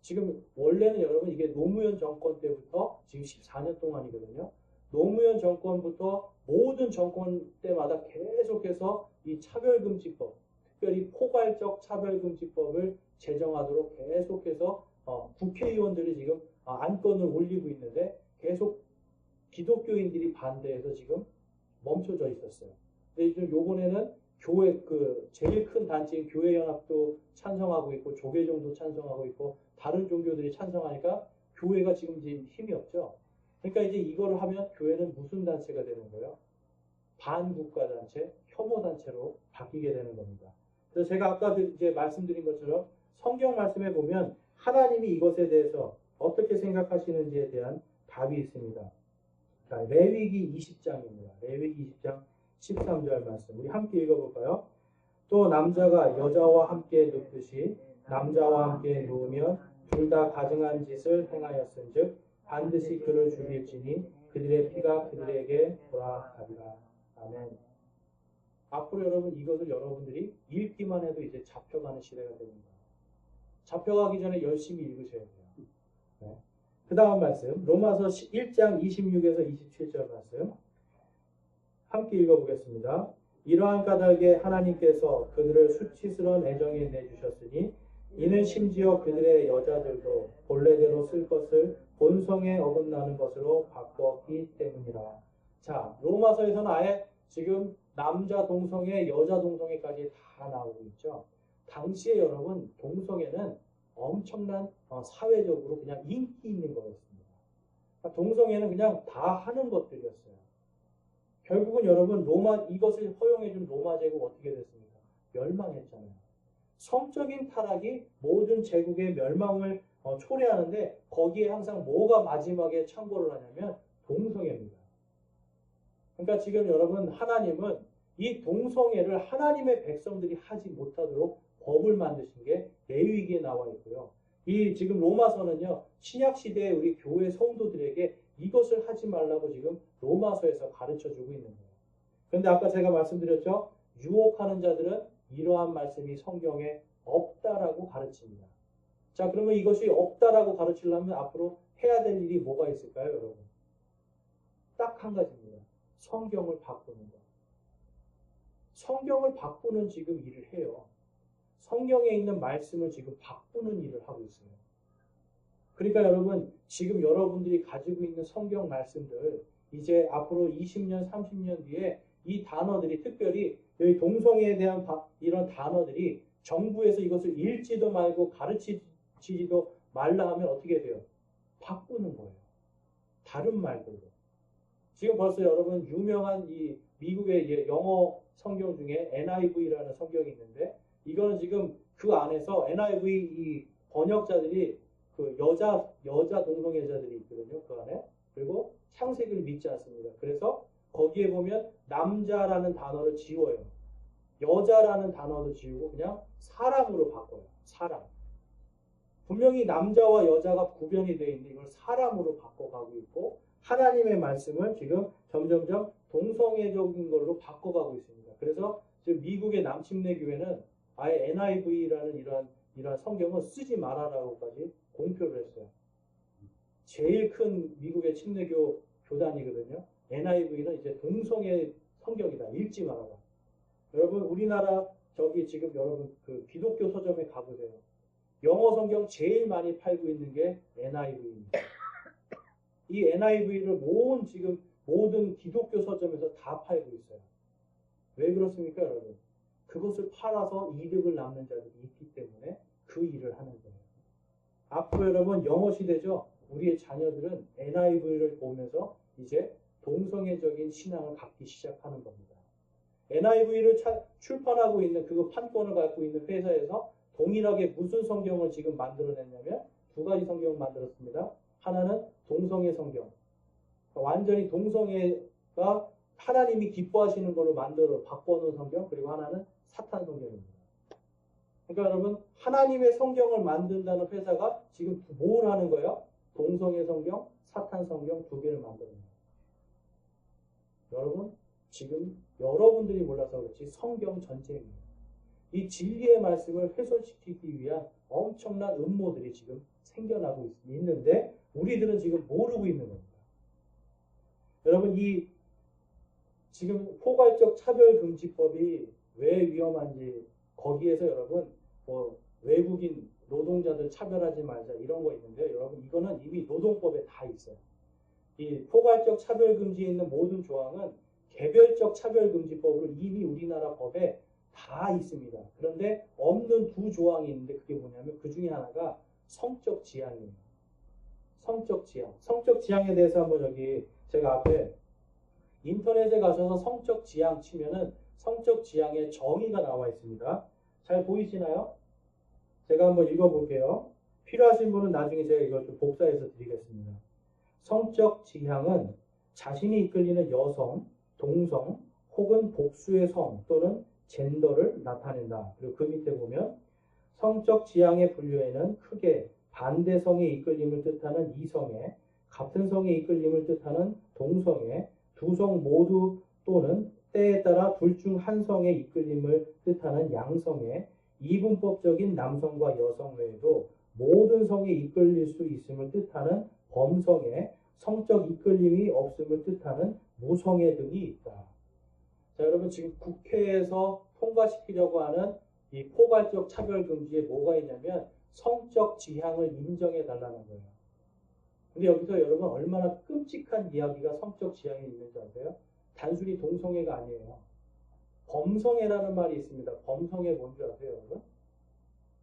A: 지금 원래는 여러분 이게 노무현 정권 때부터 지금 14년 동안이거든요. 노무현 정권부터 모든 정권 때마다 계속해서 이 차별금지법, 특별히 포괄적 차별금지법을 제정하도록 계속해서 국회의원들이 지금 안건을 올리고 있는데 계속 기독교인들이 반대해서 지금 멈춰져 있었어요. 근데 지금 요번에는 교회 제일 큰 단체인 교회연합도 찬성하고 있고 조계종도 찬성하고 있고 다른 종교들이 찬성하니까 교회가 지금 힘이 없죠. 그러니까 이제 이거를 하면 교회는 무슨 단체가 되는 거예요? 반국가단체, 혐오단체로 바뀌게 되는 겁니다. 그래서 제가 아까 이제 말씀드린 것처럼 성경 말씀에 보면 하나님이 이것에 대해서 어떻게 생각하시는지에 대한 답이 있습니다. 자, 레위기 20장입니다. 레위기 20장 13절 말씀. 우리 함께 읽어볼까요? 또 남자가 여자와 함께 눕듯이 남자와 함께 누우면 둘 다 가증한 짓을 행하였은즉 반드시 그를 죽일지니 그들의 피가 그들에게 돌아가리라. 아멘. 앞으로 여러분 이것을 여러분들이 읽기만 해도 이제 잡혀가는 시대가 됩니다. 잡혀가기 전에 열심히 읽으셔야 돼요. 네. 그 다음 말씀 로마서 1장 26에서 27절 말씀 함께 읽어보겠습니다. 이러한 까닭에 하나님께서 그들을 수치스러운 애정에 내주셨으니 이는 심지어 그들의 여자들도 본래대로 쓸 것을 본성에 어긋나는 것으로 바꿨기 때문이라. 자, 로마서에서는 아예 지금 남자 동성애, 여자 동성애까지 다 나오고 있죠. 당시에 여러분 동성애는 엄청난 사회적으로 그냥 인기 있는 거였습니다. 그러니까 동성애는 그냥 다 하는 것들이었어요. 결국은 여러분 이것을 허용해준 로마 제국 어떻게 됐습니까? 멸망했잖아요. 성적인 타락이 모든 제국의 멸망을 초래하는데 거기에 항상 뭐가 마지막에 참고를 하냐면 동성애입니다. 그러니까 지금 여러분 하나님은 이 동성애를 하나님의 백성들이 하지 못하도록 법을 만드신 게 레위기에 나와 있고요. 이 지금 로마서는요. 신약 시대의 우리 교회 성도들에게 이것을 하지 말라고 지금 로마서에서 가르쳐주고 있는 거예요. 그런데 아까 제가 말씀드렸죠. 유혹하는 자들은 이러한 말씀이 성경에 없다라고 가르칩니다. 자, 그러면 이것이 없다라고 가르치려면 앞으로 해야 될 일이 뭐가 있을까요, 여러분? 딱 한 가지입니다. 성경을 바꾸는 것. 성경을 바꾸는 지금 일을 해요. 성경에 있는 말씀을 지금 바꾸는 일을 하고 있어요. 그러니까 여러분, 지금 여러분들이 가지고 있는 성경 말씀들, 이제 앞으로 20년, 30년 뒤에 이 단어들이 특별히 여기 동성애에 대한 이런 단어들이 정부에서 이것을 읽지도 말고 가르치지도 말라 하면 어떻게 돼요? 바꾸는 거예요. 다른 말들로. 지금 벌써 여러분 유명한 이 미국의 영어 성경 중에 NIV라는 성경이 있는데 이거는 지금 그 안에서 NIV 이 번역자들이 그 여자 동성애자들이 있거든요. 그 안에. 그리고 창세기를 믿지 않습니다. 그래서 거기에 보면 남자라는 단어를 지워요. 여자라는 단어도 지우고 그냥 사람으로 바꿔요. 사람. 분명히 남자와 여자가 구별이 되어 있는데 이걸 사람으로 바꿔가고 있고 하나님의 말씀을 지금 점점점 동성애적인 걸로 바꿔가고 있습니다. 그래서 지금 미국의 남침내 교회는 아예 NIV라는 이러한 성경을 쓰지 말아라고까지 공표를 했어요. 제일 큰 미국의 침례교 교단이거든요. NIV는 이제 동성애 성경이다. 읽지 말아라. 여러분 우리나라 저기 지금 여러분 그 기독교 서점에 가보세요. 영어 성경 제일 많이 팔고 있는 게 NIV입니다. 이 NIV를 모든 기독교 서점에서 다 팔고 있어요. 왜 그렇습니까, 여러분? 그것을 팔아서 이득을 남는 자들이 있기 때문에 그 일을 하는 거예요. 앞으로 여러분 영어 시대죠. 우리의 자녀들은 NIV를 보면서 이제 동성애적인 신앙을 갖기 시작하는 겁니다. NIV를 출판하고 있는 그 판권을 갖고 있는 회사에서 동일하게 무슨 성경을 지금 만들어냈냐면 두 가지 성경을 만들었습니다. 하나는 동성애 성경. 완전히 동성애가 하나님이 기뻐하시는 걸로 바꿔놓은 성경. 그리고 하나는 사탄 성경입니다. 그러니까 여러분 하나님의 성경을 만든다는 회사가 지금 뭘 하는 거예요? 동성애 성경, 사탄 성경 두 개를 만들어내요. 여러분 지금 여러분들이 몰라서 그렇지 성경 전쟁이에요. 이 진리의 말씀을 훼손시키기 위한 엄청난 음모들이 지금 생겨나고 있는데 우리들은 지금 모르고 있는 겁니다. 여러분 이 지금 포괄적 차별금지법이 왜 위험한지 거기에서 여러분 외국인 노동자들 차별하지 말자 이런 거 있는데요. 여러분 이거는 이미 노동법에 다 있어요. 이 포괄적 차별금지에 있는 모든 조항은 개별적 차별금지법으로 이미 우리나라 법에 다 있습니다. 그런데 없는 두 조항이 있는데 그게 뭐냐면 그 중에 하나가 성적 지향이에요. 성적 지향. 성적 지향에 대해서 한번 여기 제가 앞에 인터넷에 가셔서 성적 지향 치면은 성적 지향의 정의가 나와 있습니다. 잘 보이시나요? 제가 한번 읽어볼게요. 필요하신 분은 나중에 제가 이걸 좀 복사해서 드리겠습니다. 성적 지향은 자신이 이끌리는 여성, 동성 혹은 복수의 성 또는 젠더를 나타낸다. 그리고 그 밑에 보면 성적 지향의 분류에는 크게 반대성의 이끌림을 뜻하는 이성애, 같은 성의 이끌림을 뜻하는 동성애, 두 성 모두 또는 때에 따라 둘 중 한 성의 이끌림을 뜻하는 양성애, 이분법적인 남성과 여성 외에도 모든 성에 이끌릴 수 있음을 뜻하는 범성애, 성적 이끌림이 없음을 뜻하는 무성애 등이 있다. 자, 여러분 지금 국회에서 통과시키려고 하는 이 포괄적 차별 금지에 뭐가 있냐면 성적 지향을 인정해 달라는 거예요. 근데 여기서 여러분 얼마나 끔찍한 이야기가 성적 지향에 있는지 아세요? 단순히 동성애가 아니에요. 범성애라는 말이 있습니다. 범성애 뭔지 아세요, 여러분?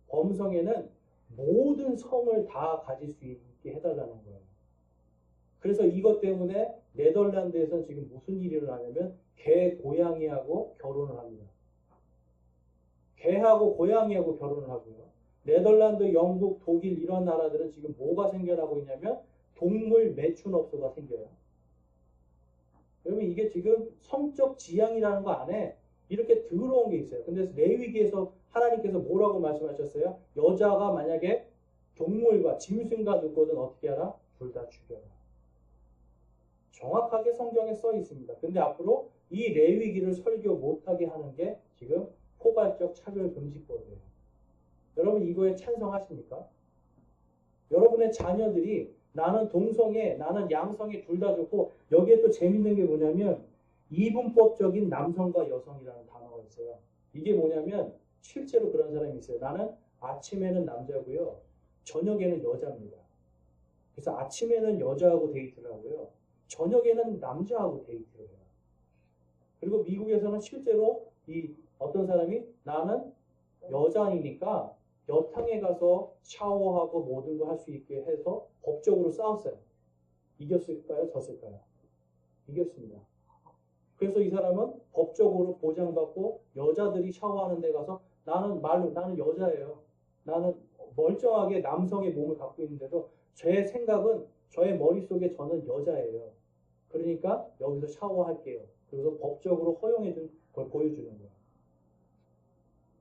A: 범성애는 모든 성을 다 가질 수 있게 해달라는 거예요. 그래서 이것 때문에 네덜란드에서는 지금 무슨 일이 일어나냐면 개, 고양이하고 결혼을 합니다. 개하고 고양이하고 결혼을 하고요. 네덜란드, 영국, 독일 이런 나라들은 지금 뭐가 생겨나고 있냐면 동물 매춘업소가 생겨요. 여러분 이게 지금 성적 지향이라는 거 안에 이렇게 더러운 게 있어요. 근데 레위기에서 하나님께서 뭐라고 말씀하셨어요? 여자가 만약에 동물과 짐승과 누구든 어떻게 하라? 둘 다 죽여라. 정확하게 성경에 써 있습니다. 근데 앞으로 이 레위기를 설교 못하게 하는 게 지금 포괄적 차별금지법이에요. 여러분 이거에 찬성하십니까? 여러분의 자녀들이 나는 동성애, 나는 양성애 둘 다 좋고 여기에 또 재밌는 게 뭐냐면 이분법적인 남성과 여성이라는 단어가 있어요. 이게 뭐냐면 실제로 그런 사람이 있어요. 나는 아침에는 남자고요. 저녁에는 여자입니다. 그래서 아침에는 여자하고 데이트를 하고요. 저녁에는 남자하고 데이트를 해요. 그리고 미국에서는 실제로 이 어떤 사람이 나는 여자이니까 여탕에 가서 샤워하고 모든 거 할 수 있게 해서 법적으로 싸웠어요. 이겼을까요? 졌을까요? 이겼습니다. 그래서 이 사람은 법적으로 보장받고 여자들이 샤워하는 데 가서 나는 여자예요. 나는 멀쩡하게 남성의 몸을 갖고 있는데도 제 생각은 저의 머릿속에 저는 여자예요. 그러니까 여기서 샤워할게요. 그래서 법적으로 허용해준 걸 보여주는 거예요.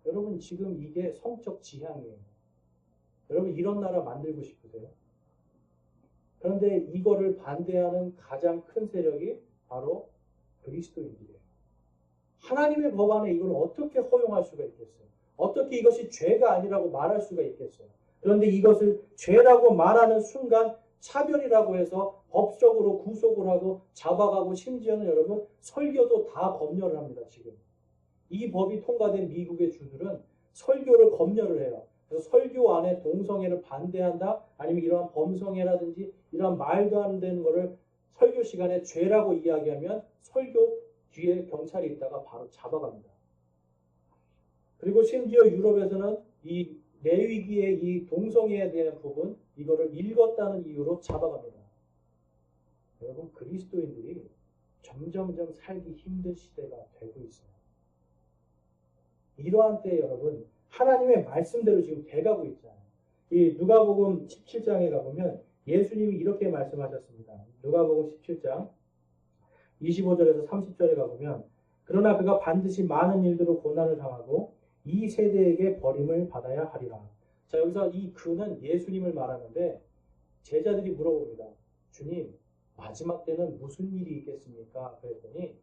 A: 여러분 지금 이게 성적 지향이에요. 여러분 이런 나라 만들고 싶으세요? 그런데 이거를 반대하는 가장 큰 세력이 바로 그리스도인들이에요. 하나님의 법 안에 이걸 어떻게 허용할 수가 있겠어요? 어떻게 이것이 죄가 아니라고 말할 수가 있겠어요? 그런데 이것을 죄라고 말하는 순간 차별이라고 해서 법적으로 구속을 하고 잡아가고 심지어는 여러분 설교도 다 검열을 합니다. 지금. 이 법이 통과된 미국의 주들은 설교를 검열을 해요. 그래서 설교 안에 동성애를 반대한다 아니면 이러한 범성애라든지 이러한 말도 안 되는 거를 설교 시간에 죄라고 이야기하면 설교 뒤에 경찰이 있다가 바로 잡아갑니다. 그리고 심지어 유럽에서는 이 레위기의 이 동성애에 대한 부분 이거를 읽었다는 이유로 잡아갑니다. 여러분 그리스도인들이 점점점 살기 힘든 시대가 되고 있어요. 이러한 때에 여러분 하나님의 말씀대로 지금 돼가고 있잖아요. 이 누가복음 17장에 가보면 예수님이 이렇게 말씀하셨습니다. 누가복음 17장 25절에서 30절에 가보면 그러나 그가 반드시 많은 일들로 고난을 당하고 이 세대에게 버림을 받아야 하리라. 자 여기서 이 그는 예수님을 말하는데 제자들이 물어봅니다. 주님 마지막 때는 무슨 일이 있겠습니까? 그랬더니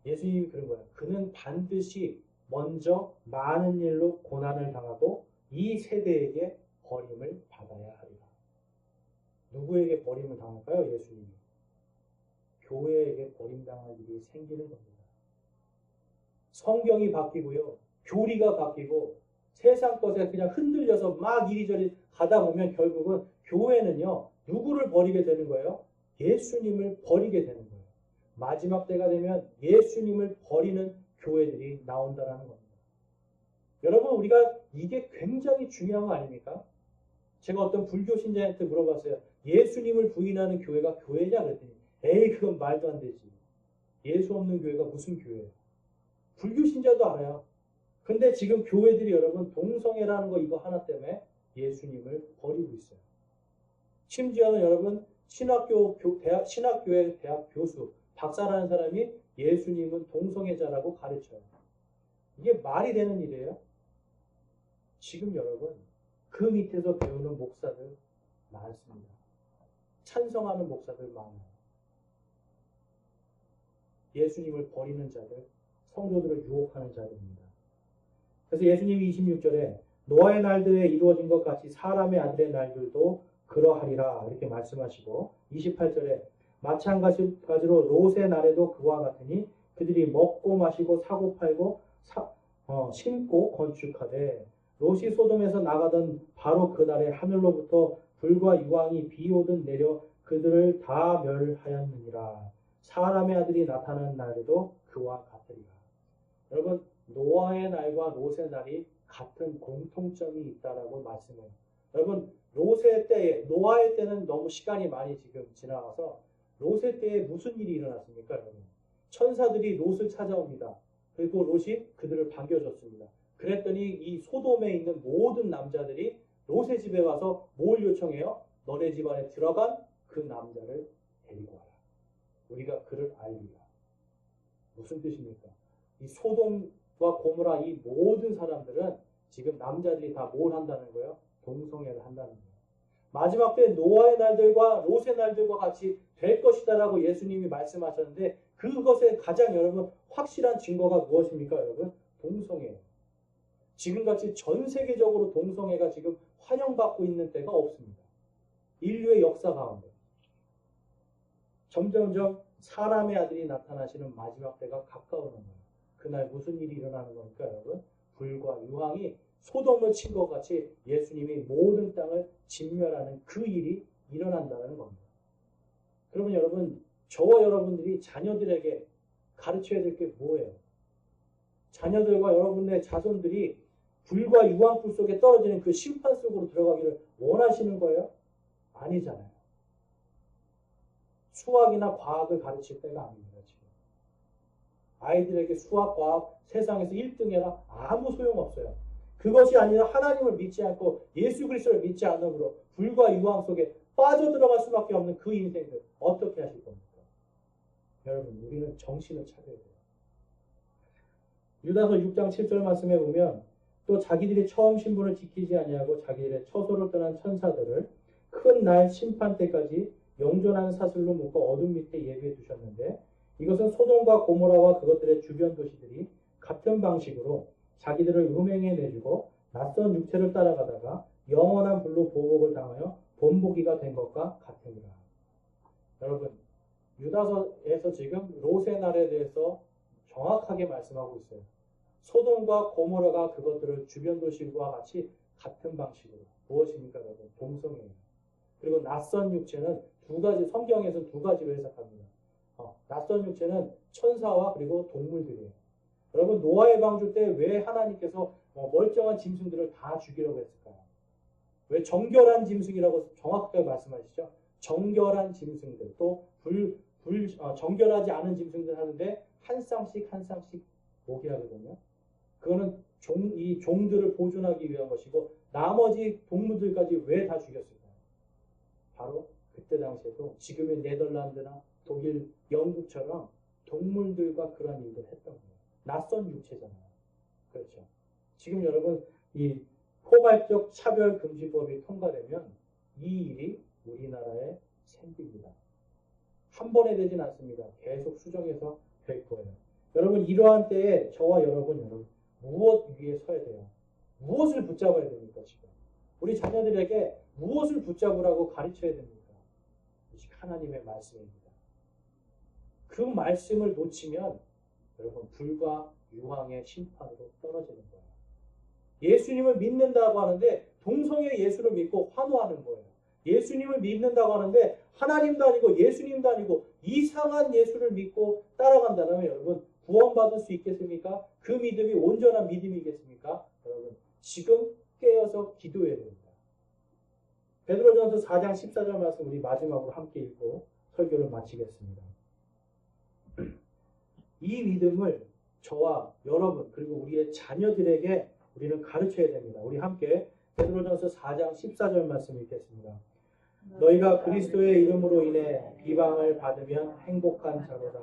A: 예수님이 그런 거예요. 그는 반드시 먼저 많은 일로 고난을 당하고 이 세대에게 버림을 받아야 하리라. 누구에게 버림을 당할까요? 예수님이. 교회에게 버림당할 일이 생기는 겁니다. 성경이 바뀌고요. 교리가 바뀌고 세상 것에 그냥 흔들려서 막 이리저리 가다 보면 결국은 교회는요. 누구를 버리게 되는 거예요? 예수님을 버리게 되는 거예요. 마지막 때가 되면 예수님을 버리는 교회들이 나온다는 겁니다. 여러분 우리가 이게 굉장히 중요한 거 아닙니까? 제가 어떤 불교 신자한테 물어봤어요. 예수님을 부인하는 교회가 교회냐 그랬더니 에이 그건 말도 안 되지. 예수 없는 교회가 무슨 교회예요? 불교 신자도 알아요. 근데 지금 교회들이 여러분 동성애라는 거 이거 하나 때문에 예수님을 버리고 있어요. 심지어는 여러분 신학교의 대학 교수, 박사라는 사람이 예수님은 동성애자라고 가르쳐요. 이게 말이 되는 일이에요? 지금 여러분 그 밑에서 배우는 목사들 많습니다. 찬성하는 목사들 많아요. 예수님을 버리는 자들, 성도들을 유혹하는 자들입니다. 그래서 예수님이 26절에 노아의 날들에 이루어진 것 같이 사람의 아들의 날들도 그러하리라 이렇게 말씀하시고 28절에 마찬가지로 롯의 날에도 그와 같으니 그들이 먹고 마시고 사고 팔고 심고 건축하되 롯이 소돔에서 나가던 바로 그날에 하늘로부터 불과 유황이 비오듯 내려 그들을 다 멸하였느니라. 사람의 아들이 나타나는 날에도 그와 같으리라. 여러분 노아의 날과 롯의 날이 같은 공통점이 있다라고 말씀해요. 여러분 롯의 때에 노아의 때는 너무 시간이 많이 지금 지나가서 롯의 때에 무슨 일이 일어났습니까? 여러분 천사들이 롯을 찾아옵니다. 그리고 롯이 그들을 반겨줬습니다. 그랬더니 이 소돔에 있는 모든 남자들이 롯의 집에 와서 뭘 요청해요? 너네 집 안에 들어간 그 남자를 데리고 와라. 우리가 그를 알리라. 무슨 뜻입니까? 이 소돔과 고모라 이 모든 사람들은 지금 남자들이 다 뭘 한다는 거예요? 동성애를 한다는 거예요. 마지막 때 노아의 날들과 롯의 날들과 같이 될 것이다라고 예수님이 말씀하셨는데 그것의 가장 여러분 확실한 증거가 무엇입니까? 여러분 동성애예요. 지금같이 전 세계적으로 동성애가 지금 환영받고 있는 때가 없습니다. 인류의 역사 가운데 점점점 사람의 아들이 나타나시는 마지막 때가 가까우는 거예요. 그날 무슨 일이 일어나는 겁니까 여러분? 불과 유황이 소돔을 친 것 같이 예수님이 모든 땅을 진멸하는 그 일이 일어난다는 겁니다. 그러면 여러분 저와 여러분들이 자녀들에게 가르쳐야 될 게 뭐예요? 자녀들과 여러분의 자손들이 불과 유황불 속에 떨어지는 그 심판 속으로 들어가기를 원하시는 거예요? 아니잖아요. 수학이나 과학을 가르칠 때가 아닙니다. 지금. 아이들에게 수학, 과학 세상에서 1등 해라 아무 소용없어요. 그것이 아니라 하나님을 믿지 않고 예수 그리스도를 믿지 않으므로 불과 유황 속에 빠져들어갈 수밖에 없는 그 인생들 어떻게 하실 겁니까? 여러분 우리는 정신을 차려야 돼요. 유다서 6장 7절 말씀에 보면 또 자기들이 처음 신분을 지키지 아니하고 자기들의 처소를 떠난 천사들을 큰 날 심판 때까지 영존하는 사슬로 묶어 어둠 밑에 예비해 두셨는데 이것은 소돔과 고모라와 그것들의 주변 도시들이 같은 방식으로 자기들을 음행에 내주고 낯선 육체를 따라가다가 영원한 불로 보복을 당하여 본보기가 된 것과 같으니라. 여러분 유다서에서 지금 롯의 날에 대해서 정확하게 말씀하고 있어요. 소돔과 고모라가 그것들을 주변 도시와 같이 같은 방식으로 무엇입니까 여러분? 동성애예요. 그리고 낯선 육체는 두 가지 성경에서는 두 가지로 해석합니다. 낯선 육체는 천사와 그리고 동물들이에요. 여러분 노아의 방주 때 왜 하나님께서 멀쩡한 짐승들을 다 죽이려고 했을까요? 왜 정결한 짐승이라고 정확하게 말씀하시죠? 정결한 짐승들 또 정결하지 않은 짐승들 하는데 한 쌍씩 모게 하거든요. 그거는 이 종들을 보존하기 위한 것이고 나머지 동물들까지 왜 다 죽였을까요? 바로 그때 당시에도 지금의 네덜란드나 독일, 영국처럼 동물들과 그런 일을 했던 거예요. 낯선 육체잖아요. 그렇죠. 지금 여러분 이 포괄적 차별금지법이 통과되면 이 일이 우리나라에 생깁니다. 한 번에 되진 않습니다. 계속 수정해서 될 거예요. 여러분 이러한 때에 저와 여러분 무엇 위에 서야 돼요? 무엇을 붙잡아야 됩니까 지금? 우리 자녀들에게 무엇을 붙잡으라고 가르쳐야 됩니까? 오직 하나님의 말씀입니다. 그 말씀을 놓치면 여러분 불과 유황의 심판으로 떨어지는 거예요. 예수님을 믿는다고 하는데 동성애 예수를 믿고 환호하는 거예요. 예수님을 믿는다고 하는데 하나님도 아니고 예수님도 아니고 이상한 예수를 믿고 따라간다면 여러분 구원받을 수 있겠습니까? 그 믿음이 온전한 믿음이겠습니까? 여러분 지금 깨어서 기도해야 됩니다. 베드로전서 4장 14절 말씀 우리 마지막으로 함께 읽고 설교를 마치겠습니다. 이 믿음을 저와 여러분 그리고 우리의 자녀들에게 우리는 가르쳐야 됩니다. 우리 함께 베드로전서 4장 14절 말씀 읽겠습니다. 너희가 그리스도의 이름으로 인해 비방을 받으면 행복한 자로다.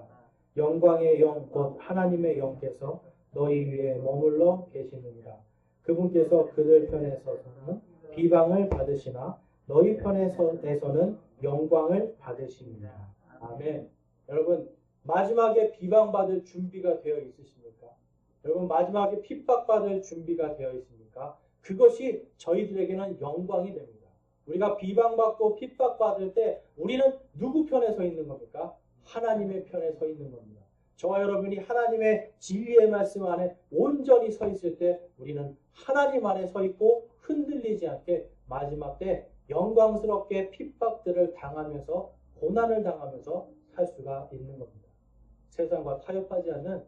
A: 영광의 영 곧 하나님의 영께서 너희 위에 머물러 계시느니라. 그분께서 그들 편에 서서는 비방을 받으시나 너희 편에서는 영광을 받으십니다. 아멘. 여러분 마지막에 비방받을 준비가 되어 있으십니까? 여러분 마지막에 핍박받을 준비가 되어 있습니까? 그것이 저희들에게는 영광이 됩니다. 우리가 비방받고 핍박받을 때 우리는 누구 편에 서 있는 겁니까? 하나님의 편에 서 있는 겁니다. 저와 여러분이 하나님의 진리의 말씀 안에 온전히 서 있을 때 우리는 하나님 안에 서 있고 흔들리지 않게 마지막 때 영광스럽게 핍박들을 당하면서 고난을 당하면서 살 수가 있는 겁니다. 세상과 타협하지 않는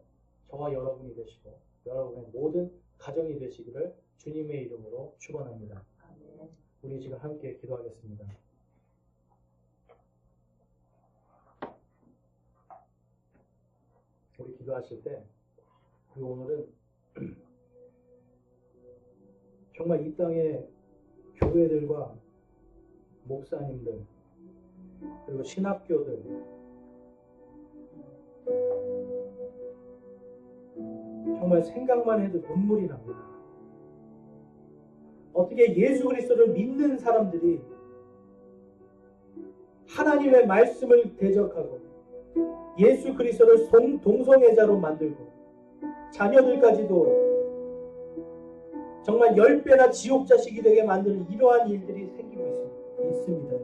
A: 저와 여러분이 되시고 여러분의 모든 가정이 되시기를 주님의 이름으로 축원합니다. 우리 지금 함께 기도하겠습니다. 우리 기도하실 때 우리 오늘은 정말 이 땅의 교회들과 목사님들 그리고 신학교들 정말 생각만 해도 눈물이 납니다. 어떻게 예수 그리스도를 믿는 사람들이 하나님의 말씀을 대적하고 예수 그리스도를 동성애자로 만들고 자녀들까지도 정말 10배나 지옥 자식이 되게 만드는 이러한 일들이 생기고 있습니다.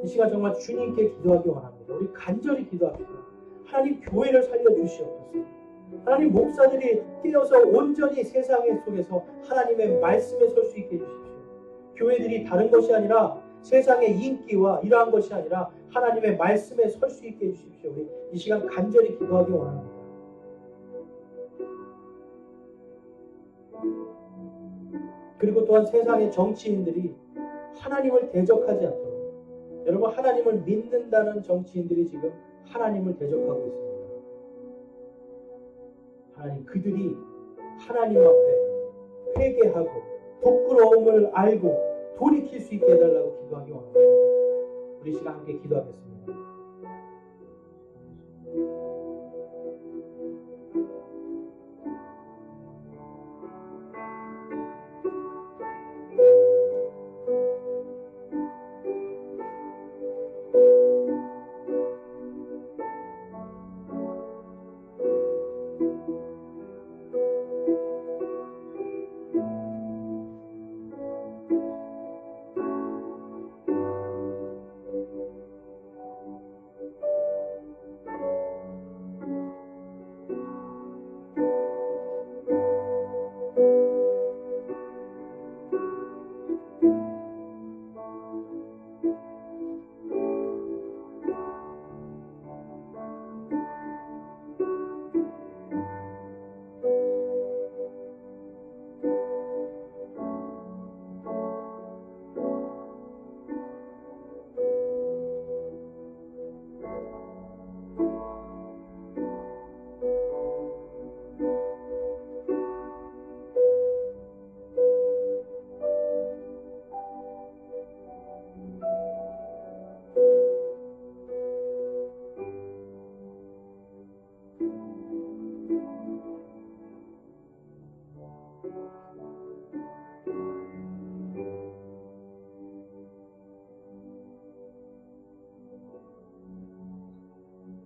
A: 이 시간 정말 주님께 기도하기 원합니다. 우리 간절히 기도합시다. 하나님 교회를 살려주시옵소서. 하나님 목사들이 깨어서 온전히 세상의 속에서 하나님의 말씀에 설 수 있게 해주십시오. 교회들이 다른 것이 아니라 세상의 인기와 이러한 것이 아니라 하나님의 말씀에 설 수 있게 해주십시오. 우리 이 시간 간절히 기도하기 원합니다. 그리고 또한 세상의 정치인들이 하나님을 대적하지 않도록 여러분 하나님을 믿는다는 정치인들이 지금 하나님을 대적하고 있습니다. 하나님 그들이 하나님 앞에 회개하고 부끄러움을 알고 돌이킬 수 있게 해달라고 기도하기 원합니다. 우리 시간 함께 기도하겠습니다.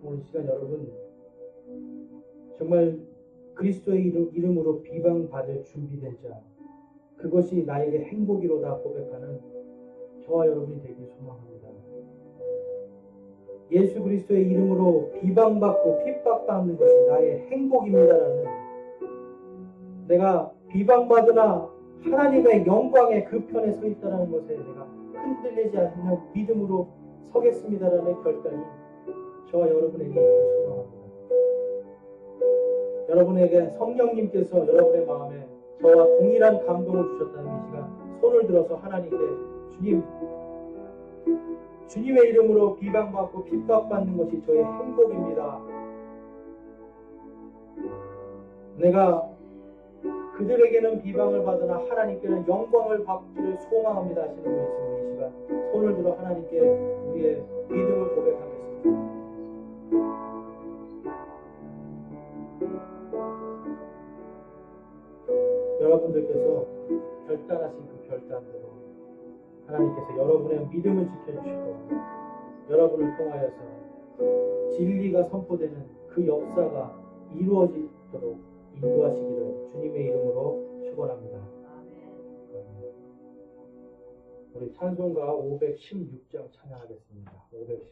A: 오늘 시간 여러분 정말 그리스도의 이름으로 비방받을 준비된 자 그것이 나에게 행복이로다 고백하는 저와 여러분이 되길 소망합니다. 예수 그리스도의 이름으로 비방받고 핍박받는 것이 나의 행복입니다라는 내가 비방받으나 하나님의 영광의 그 편에 서 있다는 것에 내가 흔들리지 않는 믿음으로 서겠습니다라는 결단이 저와 여러분에게 소망합니다. 여러분에게 성령님께서 여러분의 마음에 저와 동일한 감동을 주셨다는 이 시간 손을 들어서 하나님께 주님의 이름으로 비방받고 핍박받는 것이 저의 행복입니다. 내가 그들에게는 비방을 받으나 하나님께는 영광을 받기를 소망합니다 하시는 분이 있으면 이 시간 손을 들어 하나님께 우리의 믿음을 고백하겠습니다. 여러분들께서 결단하신 그 결단대로 하나님께서 여러분의 믿음을 지켜주시고 여러분을 통하여서 진리가 선포되는 그 역사가 이루어지도록 인도하시기를 주님의 이름으로 축원합니다. 우리 찬송가 516장 찬양하겠습니다. 516